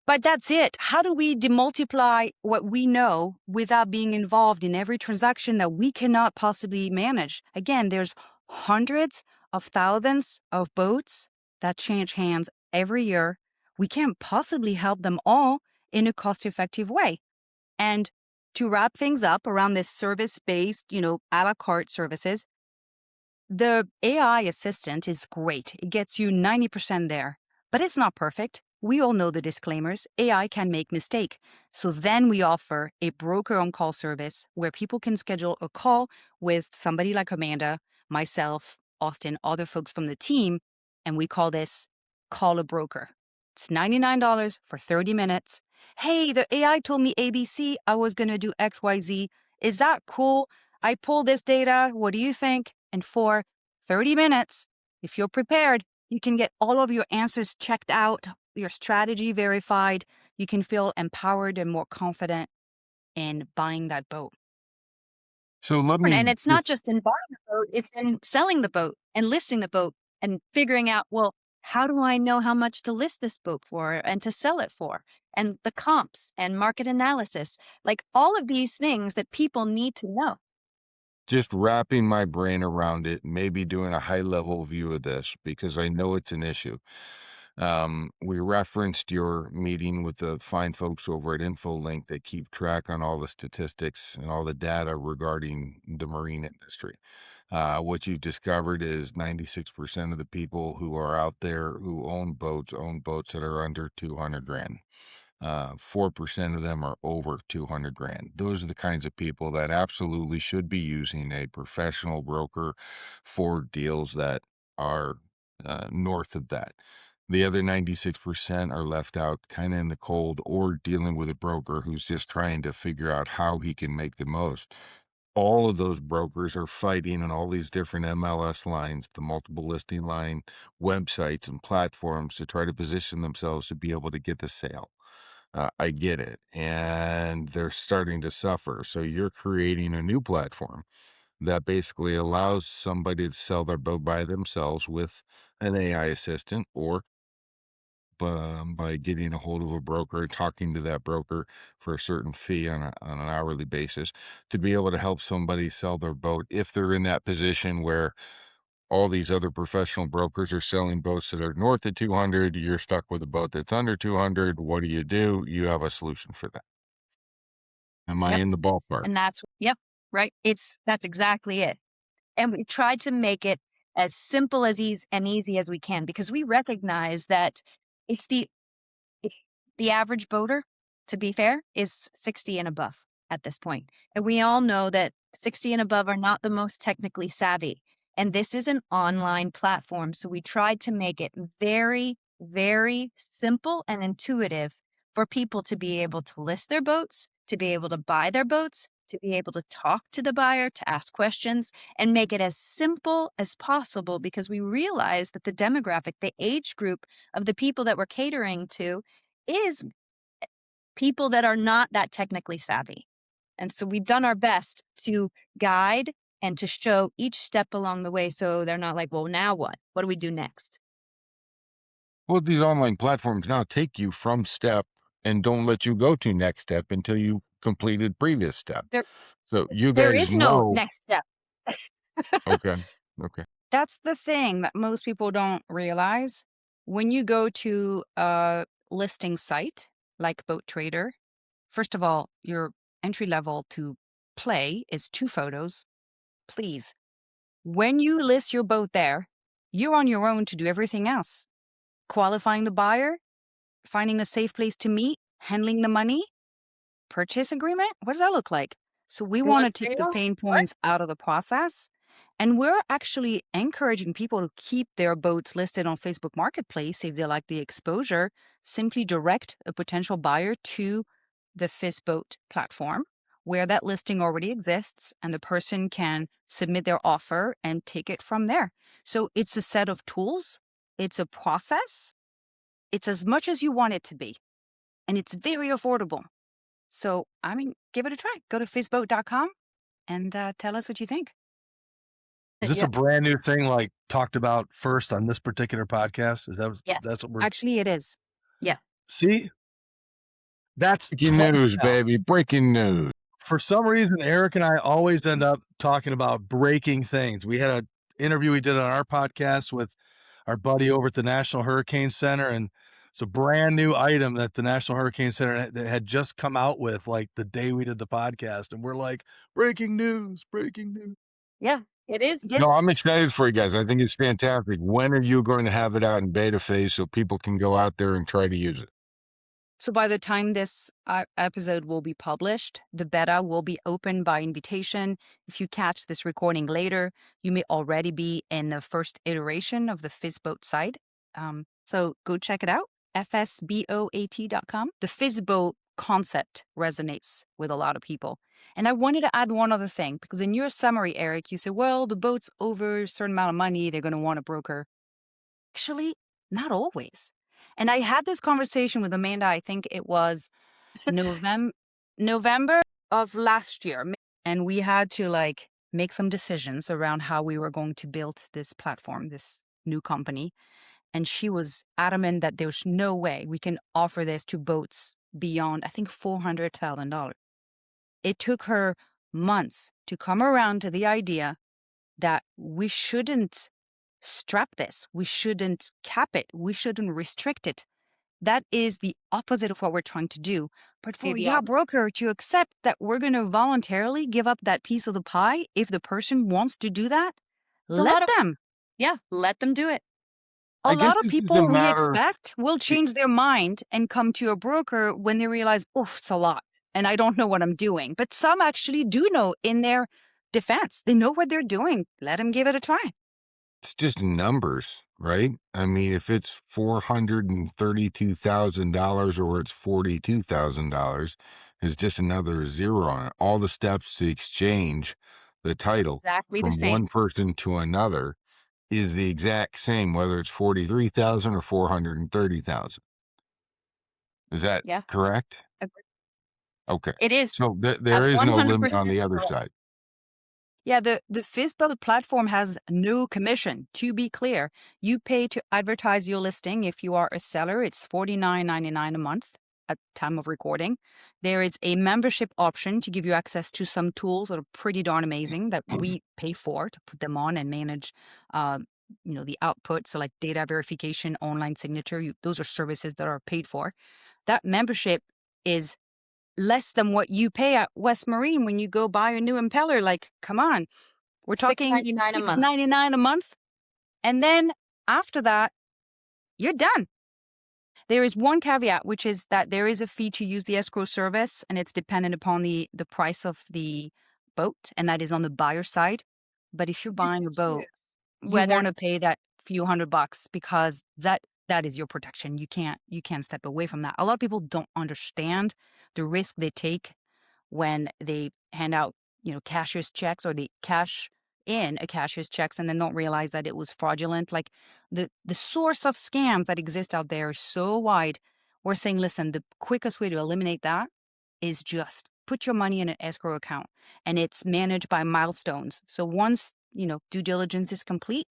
But that's it. How do we demultiply what we know without being involved in every transaction that we cannot possibly manage? Again, there's hundreds of thousands of boats that change hands every year. We can't possibly help them all in a cost-effective way. And to wrap things up around this service-based, a la carte services, the AI assistant is great. It gets you 90% there, but it's not perfect. We all know the disclaimers. AI can make mistake. So then we offer a broker on-call service where people can schedule a call with somebody like Amanda, myself, Austin, other folks from the team, and we call this Call a Broker. It's $99 for 30 minutes. Hey, the AI told me ABC. I was going to do XYZ. Is that cool? I pulled this data. What do you think? And for 30 minutes, if you're prepared, you can get all of your answers checked out, your strategy verified. You can feel empowered and more confident in buying that boat. So let And me it's not just in buying the boat, it's in selling the boat and listing the boat and figuring out, well, how do I know how much to list this boat for and to sell it for? And the comps and market analysis, like all of these things that people need to know. just wrapping my brain around it, maybe doing a high level view of this because I know it's an issue. We referenced your meeting with the fine folks over at InfoLink that keep track on all the statistics and all the data regarding the marine industry. What you've discovered is 96% of the people who are out there who own boats that are under 200 grand. 4% of them are over 200 grand. Those are the kinds of people that absolutely should be using a professional broker for deals that are north of that. The other 96% are left out kind of in the cold or dealing with a broker who's just trying to figure out how he can make the most. All of those brokers are fighting on all these different MLS lines, the multiple listing line websites and platforms to try to position themselves to be able to get the sale. I get it. And they're starting to suffer. So you're creating a new platform that basically allows somebody to sell their boat by themselves with an AI assistant or by getting a hold of a broker and talking to that broker for a certain fee on an hourly basis to be able to help somebody sell their boat if they're in that position where all these other professional brokers are selling boats that are north of 200. You're stuck with a boat that's under 200. What do? You have a solution for that. Am I Yep. in the ballpark? And yep, right. That's exactly it. And we tried to make it as simple as easy as we can because we recognize that it's the average boater, to be fair, is 60 and above at this point. And we all know that 60 and above are not the most technically savvy. And this is an online platform. So we tried to make it very, very simple and intuitive for people to be able to list their boats, to be able to buy their boats, to be able to talk to the buyer, to ask questions, and make it as simple as possible because we realized that the demographic, the age group of the people that we're catering to is people that are not that technically savvy. And so we've done our best to guide and to show each step along the way so they're not like, well, now what? What do we do next? Well, these online platforms now take you from step and don't let you go to next step until you completed previous step. There, So you there guys is no know. next step. Okay. Okay. That's the thing that most people don't realize. When you go to a listing site like Boat Trader, first of all, your entry level to play is 2 photos. Please. When you list your boat there, you're on your own to do everything else. Qualifying the buyer, finding a safe place to meet, handling the money. purchase agreement? What does that look like? So we You want want to take the sale? pain What? points out of the process. And we're actually encouraging people to keep their boats listed on Facebook Marketplace if they like the exposure. Simply direct a potential buyer to the FSBOAT platform where that listing already exists, and the person can submit their offer and take it from there. So it's a set of tools, it's a process, it's as much as you want it to be, and it's very affordable. So, I mean, give it a try. Go to FSBOAT.com and tell us what you think. Is this Yeah. a brand new thing, like talked about first on this particular podcast? Yes. That's what we're Actually, it is. see? That's Breaking news, baby. Breaking news. For some reason, Erik and I always end up talking about breaking things. We had an interview we did on our podcast with our buddy over at the National Hurricane Center, and it's a brand new item that the National Hurricane Center had just come out with, like the day we did the podcast, and we're like, breaking news, breaking news. Yeah, it is. Yes. No, I'm excited for you guys. I think it's fantastic. When are you going to have it out in beta phase so people can go out there and try to use it? So by the time this episode will be published, the beta will be open by invitation. If you catch this recording later, you may already be in the first iteration of the FSBOAT site. So go check it out, FSBOAT.com. The FSBOAT concept resonates with a lot of people. And I wanted to add one other thing, because in your summary, Erik, you said, well, the boat's over a certain amount of money, they're going to want a broker. Actually, not always. And I had this conversation with Amanda, I think it was November of last year. And we had to make some decisions around how we were going to build this platform, this new company. And she was adamant that there's no way we can offer this to boats beyond, I think, $400,000. It took her months to come around to the idea that we shouldn't strap this. We shouldn't cap it. We shouldn't restrict it. That is the opposite of what we're trying to do. But for the your opposite. broker to accept that we're going to voluntarily give up that piece of the pie, if the person wants to do that, It's a let lot of- them. Yeah, let them do it. A I guess lot of this is a people we matter- expect will change their mind and come to a broker when they realize, oh, it's a lot and I don't know what I'm doing. But some actually do know in their defense. They know what they're doing. Let them give it a try. It's just numbers, right? I mean, if it's $432,000 or it's $42,000, it's just another zero on it. All the steps to exchange the title Exactly the from same. one person to another is the exact same, whether it's 43,000 or 430,000. Is that Yeah. correct? Agreed. Okay. It is. So there is no limit on the other correct. side. Yeah, the FSBOAT platform has no commission, to be clear. You pay to advertise your listing. If you are a seller, it's $49.99 a month at time of recording. There is a membership option to give you access to some tools that are pretty darn amazing that we pay for to put them on and manage the output. So like data verification, online signature, those are services that are paid for. That membership is less than what you pay at West Marine when you go buy a new impeller. Like, come on. We're talking $6.99 a month. $6.99 a month. And then after that, you're done. There is one caveat, which is that there is a fee to use the escrow service, and it's dependent upon the price of the boat, and that is on the buyer side. But if you're buying a boat, you want to pay that few $100 because that is your protection. You can't step away from that. A lot of people don't understand the risk they take when they hand out, cashier's checks, or they cash in a cashier's checks and then don't realize that it was fraudulent. Like the source of scams that exist out there is so wide. We're saying, listen, the quickest way to eliminate that is just put your money in an escrow account, and it's managed by milestones. So once, due diligence is complete,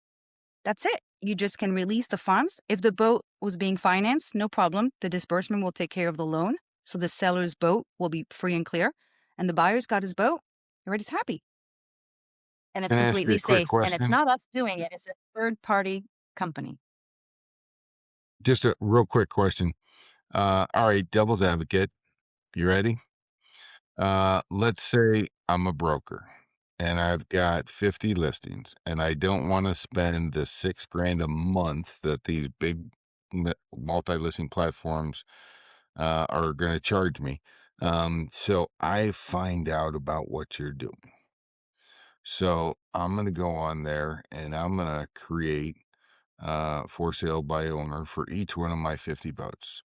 that's it. You just can release the funds. If the boat was being financed, no problem. The disbursement will take care of the loan. So the seller's boat will be free and clear. And the buyer's got his boat. Everybody's happy. And it's Can I ask you completely a quick safe. And it's question? not us doing it. It's a third-party company. Just a real quick question. All right, devil's advocate. You ready? Let's say I'm a broker and I've got 50 listings and I don't want to spend the $6,000 a month that these big multi-listing platforms are going to charge me. So I find out about what you're doing. So I'm going to go on there and I'm going to create for sale by owner for each one of my 50 boats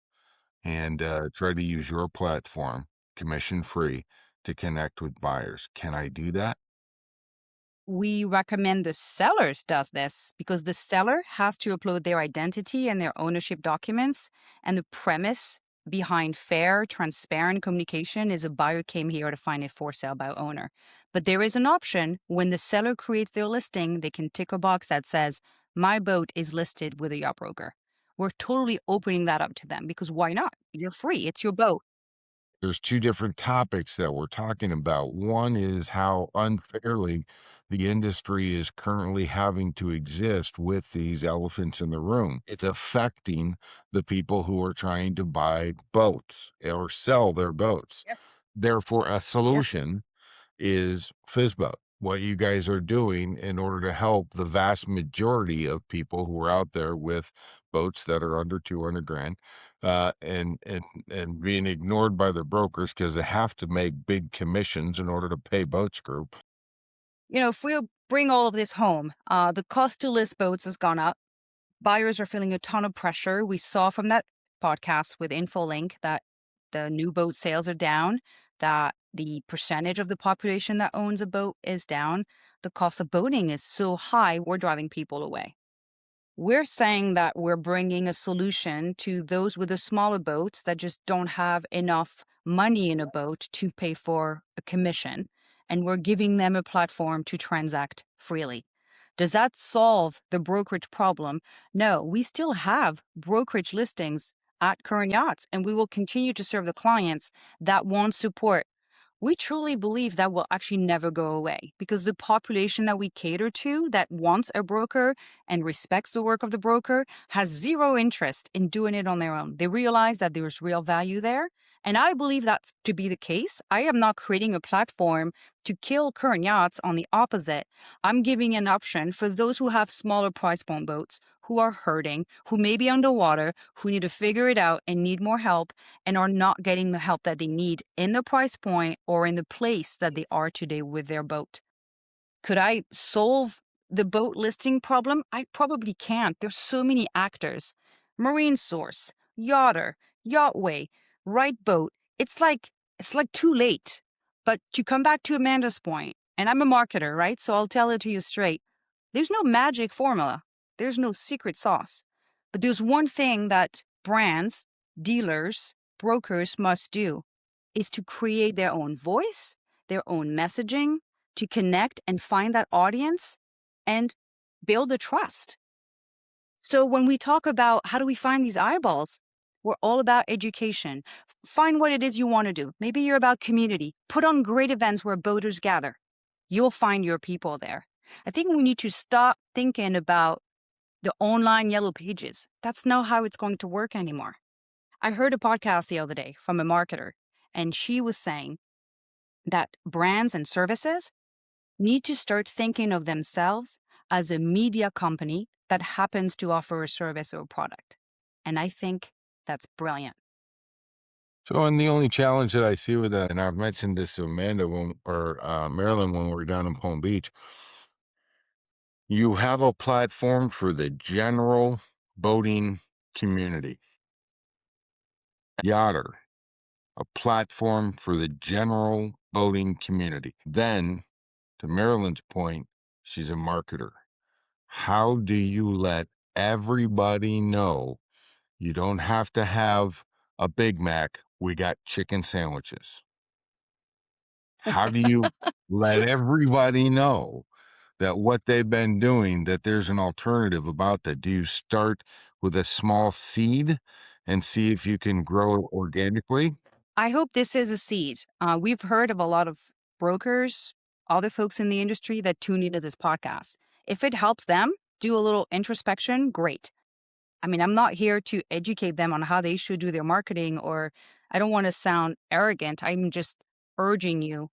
and try to use your platform commission free to connect with buyers. Can I do that? We recommend the sellers does this because the seller has to upload their identity and their ownership documents. And the premise behind fair, transparent communication is a buyer came here to find a for sale by owner. But there is an option when the seller creates their listing, they can tick a box that says, my boat is listed with a yacht broker. We're totally opening that up to them because why not? You're free. It's your boat. There's two different topics that we're talking about. One is how unfairly the industry is currently having to exist with these elephants in the room. It's affecting the people who are trying to buy boats or sell their boats. Yep. Therefore, a Yep. solution is FSBO. What you guys are doing in order to help the vast majority of people who are out there with boats that are under 200 grand, and being ignored by the brokers because they have to make big commissions in order to pay Boats Group. If we bring all of this home, the cost to list boats has gone up. Buyers are feeling a ton of pressure. We saw from that podcast with InfoLink that the new boat sales are down, that the percentage of the population that owns a boat is down. The cost of boating is so high, we're driving people away. We're saying that we're bringing a solution to those with the smaller boats that just don't have enough money in a boat to pay for a commission, and we're giving them a platform to transact freely. Does that solve the brokerage problem? No, we still have brokerage listings at Current Yachts, and we will continue to serve the clients that want support. We truly believe that will actually never go away because the population that we cater to that wants a broker and respects the work of the broker has zero interest in doing it on their own. They realize that there's real value there. And I believe that's to be the case. I am not creating a platform to kill Current Yachts. On the opposite, I'm giving an option for those who have smaller price point boats, who are hurting, who may be underwater, who need to figure it out and need more help and are not getting the help that they need in the price point or in the place that they are today with their boat. Could I solve the boat listing problem? I probably can't. There's so many actors. Marine Source, Yachter, Yachtway, Right Boat. It's like too late. But to come back to Amanda's point, and I'm a marketer, right? So I'll tell it to you straight. There's no magic formula. There's no secret sauce. But there's one thing that brands, dealers, brokers must do is to create their own voice, their own messaging, to connect and find that audience and build the trust. So when we talk about how do we find these eyeballs, we're all about education. Find what it is you want to do. Maybe you're about community. Put on great events where boaters gather. You'll find your people there. I think we need to stop thinking about the online yellow pages. That's not how it's going to work anymore. I heard a podcast the other day from a marketer, and she was saying that brands and services need to start thinking of themselves as a media company that happens to offer a service or product. And I think that's brilliant. So, and the only challenge that I see with that, and I've mentioned this to Amanda or Marilyn when we were down in Palm Beach, you have a platform for the general boating community. Yachter, a platform for the general boating community. Then, to Marilyn's point, she's a marketer. How do you let everybody know you don't have to have a Big Mac? We got chicken sandwiches. How do you let everybody know that what they've been doing, that there's an alternative about that? Do you start with a small seed and see if you can grow it organically? I hope this is a seed. We've heard of a lot of brokers, other folks in the industry that tune into this podcast. If it helps them do a little introspection, great. I mean, I'm not here to educate them on how they should do their marketing, or I don't want to sound arrogant. I'm just urging you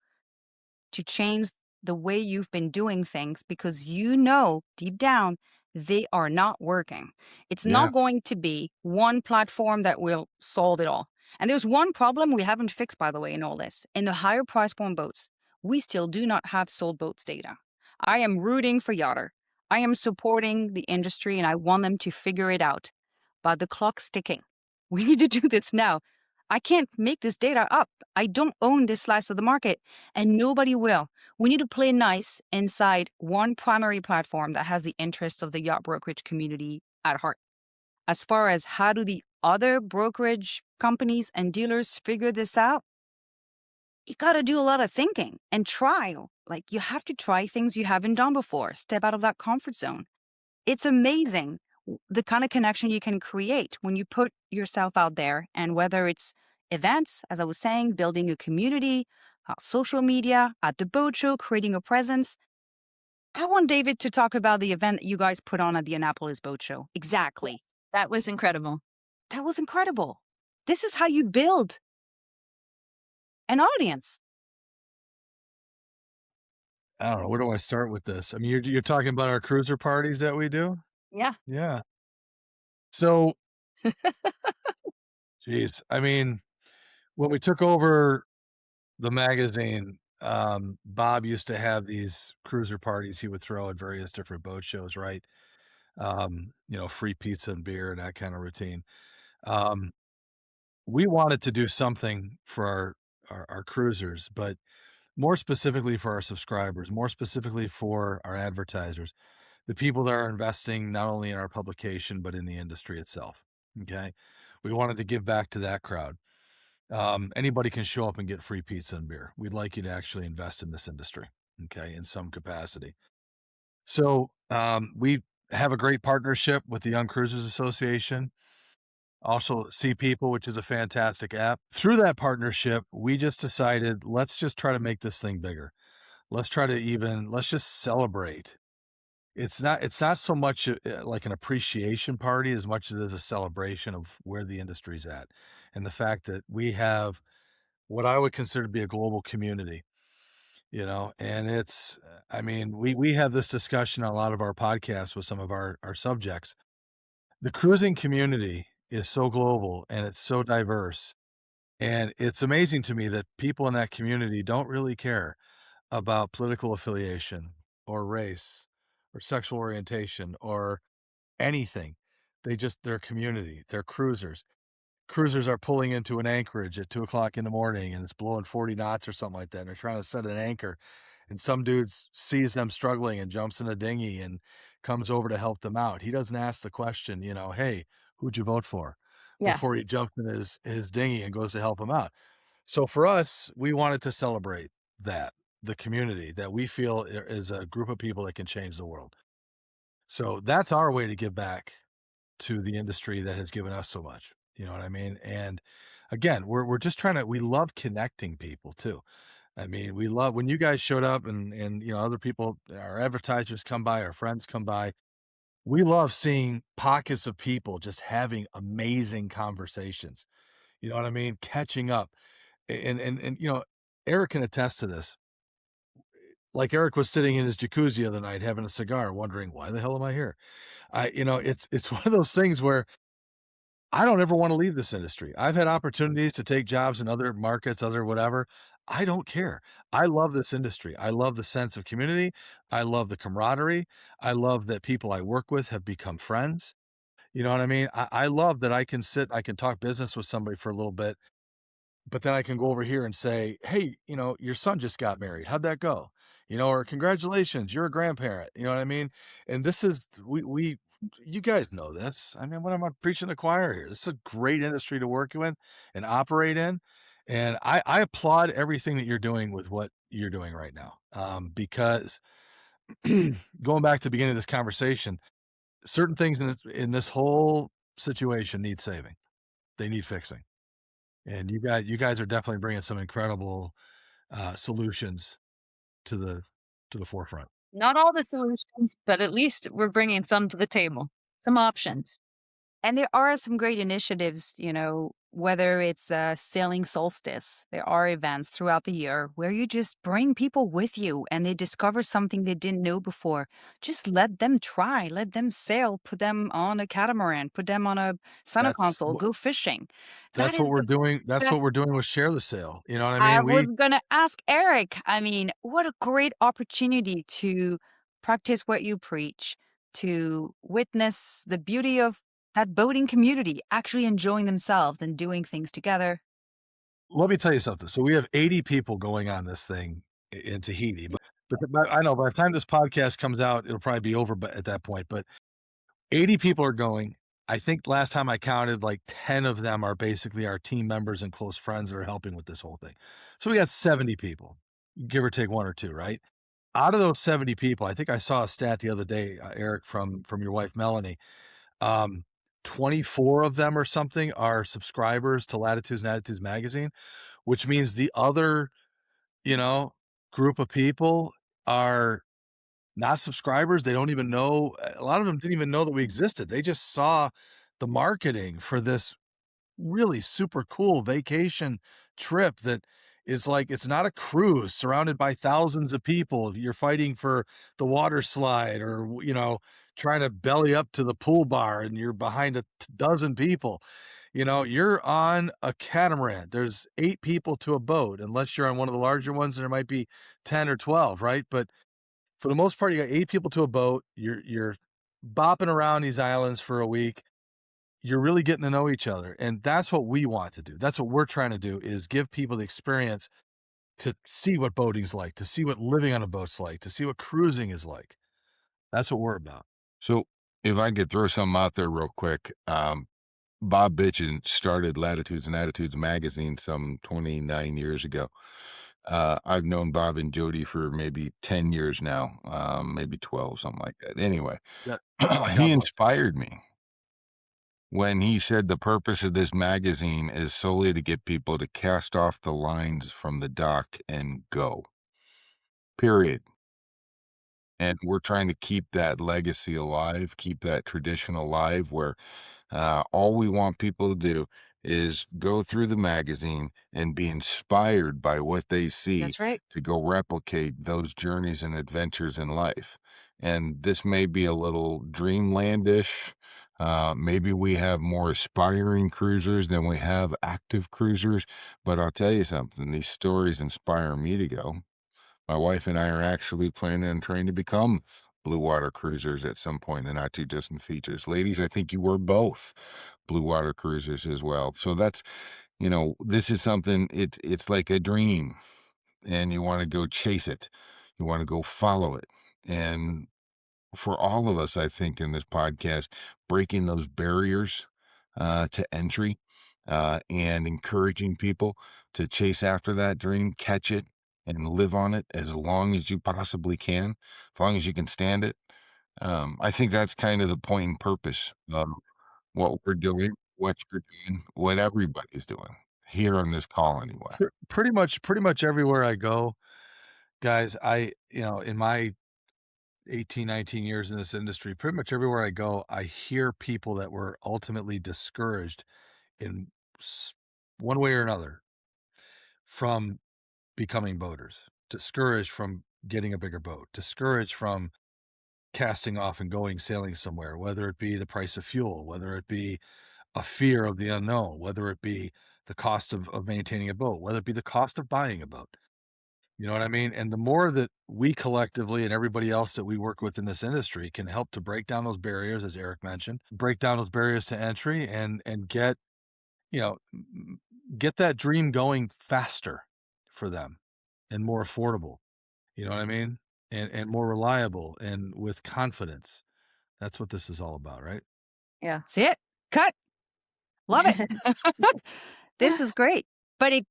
to change the way you've been doing things because deep down they are not working. It's Yeah. not going to be one platform that will solve it all. And there's one problem we haven't fixed, by the way, in all this. In the higher price point boats, we still do not have sold boats data. I am rooting for Yachter. I am supporting the industry and I want them to figure it out. But the clock's ticking. We need to do this now. I can't make this data up. I don't own this slice of the market, and nobody will. We need to play nice inside one primary platform that has the interest of the yacht brokerage community at heart. As far as how do the other brokerage companies and dealers figure this out, you got to do a lot of thinking and trial. Like, you have to try things you haven't done before, step out of that comfort zone. It's amazing the kind of connection you can create when you put yourself out there, and whether it's events, as I was saying, building a community, social media, at the boat show, creating a presence. I want David to talk about the event that you guys put on at the Annapolis Boat Show. Exactly. That was incredible. That was incredible. This is how you build an audience. I don't know. Where do I start with this? I mean, you're talking about our cruiser parties that we do? Yeah. Yeah. So, geez, I mean, when we took over the magazine, Bob used to have these cruiser parties he would throw at various different boat shows, right? Free pizza and beer and that kind of routine. We wanted to do something for our cruisers, but more specifically for our subscribers, more specifically for our advertisers, the people that are investing not only in our publication, but in the industry itself. Okay. We wanted to give back to that crowd. Anybody can show up and get free pizza and beer. We'd like you to actually invest in this industry, okay, in some capacity. So we have a great partnership with the Young Cruisers Association, also See People, which is a fantastic app. Through that partnership, we just decided, let's just try to make this thing bigger. Let's just celebrate. It's not so much like an appreciation party as much as it is a celebration of where the industry's at, and the fact that we have what I would consider to be a global community, and I mean, we have this discussion on a lot of our podcasts with some of our subjects. The cruising community is so global and it's so diverse, and it's amazing to me that people in that community don't really care about political affiliation or race or sexual orientation or anything. They're community, they're cruisers. Cruisers are pulling into an anchorage at 2:00 in the morning and it's blowing 40 knots or something like that. And they're trying to set an anchor, and some dude sees them struggling and jumps in a dinghy and comes over to help them out. He doesn't ask the question, hey, who'd you vote for? Yeah. Before he jumps in his dinghy and goes to help him out. So for us, we wanted to celebrate the community that we feel is a group of people that can change the world. So that's our way to give back to the industry that has given us so much. You know what I mean? And again, we're just we love connecting people too. I mean, we love when you guys showed up and other people, our advertisers come by, our friends come by. We love seeing pockets of people just having amazing conversations. You know what I mean? Catching up. And Erik can attest to this. Like, Erik was sitting in his jacuzzi the other night having a cigar, wondering, why the hell am I here? It's one of those things where I don't ever want to leave this industry. I've had opportunities to take jobs in other markets, other whatever. I don't care. I love this industry. I love the sense of community. I love the camaraderie. I love that people I work with have become friends. You know what I mean? I love that I can talk business with somebody for a little bit, but then I can go over here and say, hey, your son just got married. How'd that go? Or congratulations, you're a grandparent. You know what I mean? And this is, you guys know this. I mean, what am I preaching to the choir here? This is a great industry to work with and operate in. And I applaud everything that you're doing with what you're doing right now. Because going back to the beginning of this conversation, certain things in this whole situation need saving. They need fixing. And you guys are definitely bringing some incredible solutions to the forefront. Not all the solutions, but at least we're bringing some to the table, some options. And there are some great initiatives, whether it's sailing solstice, there are events throughout the year where you just bring people with you and they discover something they didn't know before. Just let them try, let them sail, put them on a catamaran, put them on a center That's console, go fishing. That that's is what we're the doing. That's what best. we're doing with Share the Sale. You know what I I mean? was going to ask Erik. I mean, what a great opportunity to practice what you preach, to witness the beauty of that boating community actually enjoying themselves and doing things together. Let me tell you something. So we have 80 people going on this thing in Tahiti, but I know by the time this podcast comes out, it'll probably be over but at that point, but 80 people are going. I think last time I counted, like 10 of them are basically our team members and close friends that are helping with this whole thing. So we got 70 people, give or take one or two, right? Out of those 70 people, I think I saw a stat the other day, Erik, from your wife, Melanie. 24 of them or something are subscribers to Latitudes and Attitudes magazine, which means the other, group of people are not subscribers. They don't even know. A lot of them didn't even know that we existed. They just saw the marketing for this really super cool vacation trip that is like, it's not a cruise surrounded by thousands of people. You're fighting for the water slide or, trying to belly up to the pool bar and you're behind a dozen people. You're on a catamaran. There's 8 people to a boat, unless you're on one of the larger ones, and there might be 10 or 12, right? But for the most part, you got 8 people to a boat. You're bopping around these islands for a week. You're really getting to know each other. And that's what we want to do. That's what we're trying to do, is give people the experience to see what boating's like, to see what living on a boat's like, to see what cruising is like. That's what we're about. So if I could throw something out there real quick, Bob Bitchin started Latitudes and Attitudes magazine some 29 years ago. I've known Bob and Jody for maybe 10 years now, maybe 12, something like that. Anyway, Yeah. he God bless. inspired me when he said the purpose of this magazine is solely to get people to cast off the lines from the dock and go. Period. And we're trying to keep that legacy alive, keep that tradition alive, where all we want people to do is go through the magazine and be inspired by what they see That's right. to go replicate those journeys and adventures in life. And this may be a little dreamlandish. Maybe we have more aspiring cruisers than we have active cruisers, but I'll tell you something, these stories inspire me to go. My wife and I are actually planning on trying to become blue water cruisers at some point in the not too distant futures. Ladies, I think you were both blue water cruisers as well. So that's, this is something, it's like a dream and you want to go chase it. You want to go follow it. And for all of us, I think in this podcast, breaking those barriers to entry and encouraging people to chase after that dream, catch it, and live on it as long as you possibly can, as long as you can stand it. I think that's kind of the point and purpose of what we're doing, what you're doing, what everybody's doing here on this call anyway. Pretty much everywhere I go, guys, in my 18, 19 years in this industry, pretty much everywhere I go, I hear people that were ultimately discouraged in one way or another from becoming boaters, discouraged from getting a bigger boat, discouraged from casting off and going sailing somewhere, whether it be the price of fuel, whether it be a fear of the unknown, whether it be the cost of maintaining a boat, whether it be the cost of buying a boat. You know what I mean? And the more that we collectively and everybody else that we work with in this industry can help to break down those barriers, as Erik mentioned, break down those barriers to entry and get, get that dream going faster for them and more affordable. You know what I mean? And more reliable and with confidence. That's what this is all about, right? Yeah. See it? Cut. Love it. This is great. But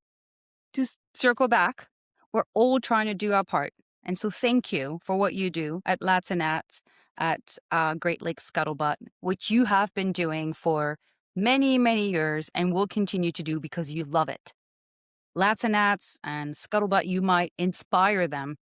to circle back, we're all trying to do our part. And so thank you for what you do at Lats and Ats at Great Lakes Scuttlebutt, which you have been doing for many, many years and will continue to do because you love it. Lats and Ats and Scuttlebutt, you might inspire them.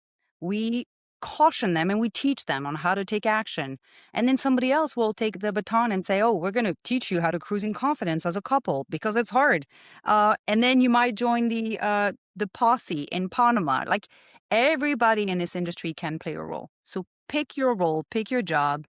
We caution them and we teach them on how to take action. And then somebody else will take the baton and say, oh, we're going to teach you how to cruise in confidence as a couple because it's hard. And then you might join the posse in Panama. Like, everybody in this industry can play a role. So pick your role, pick your job,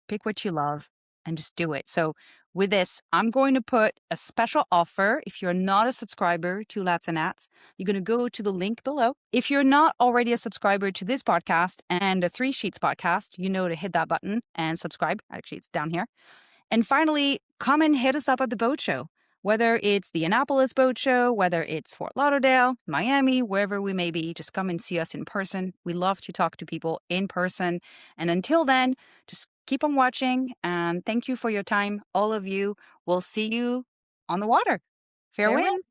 pick what you love, and just do it. So with this, I'm going to put a special offer. If you're not a subscriber to Lats and Nats, you're going to go to the link below. If you're not already a subscriber to this podcast and the Three Sheets podcast, you know to hit that button and subscribe. Actually, it's down here. And finally, come and hit us up at the boat show. Whether it's the Annapolis Boat Show, whether it's Fort Lauderdale, Miami, wherever we may be, just come and see us in person. We love to talk to people in person. And until then, just keep on watching. And thank you for your time, all of you. We'll see you on the water. Fair winds.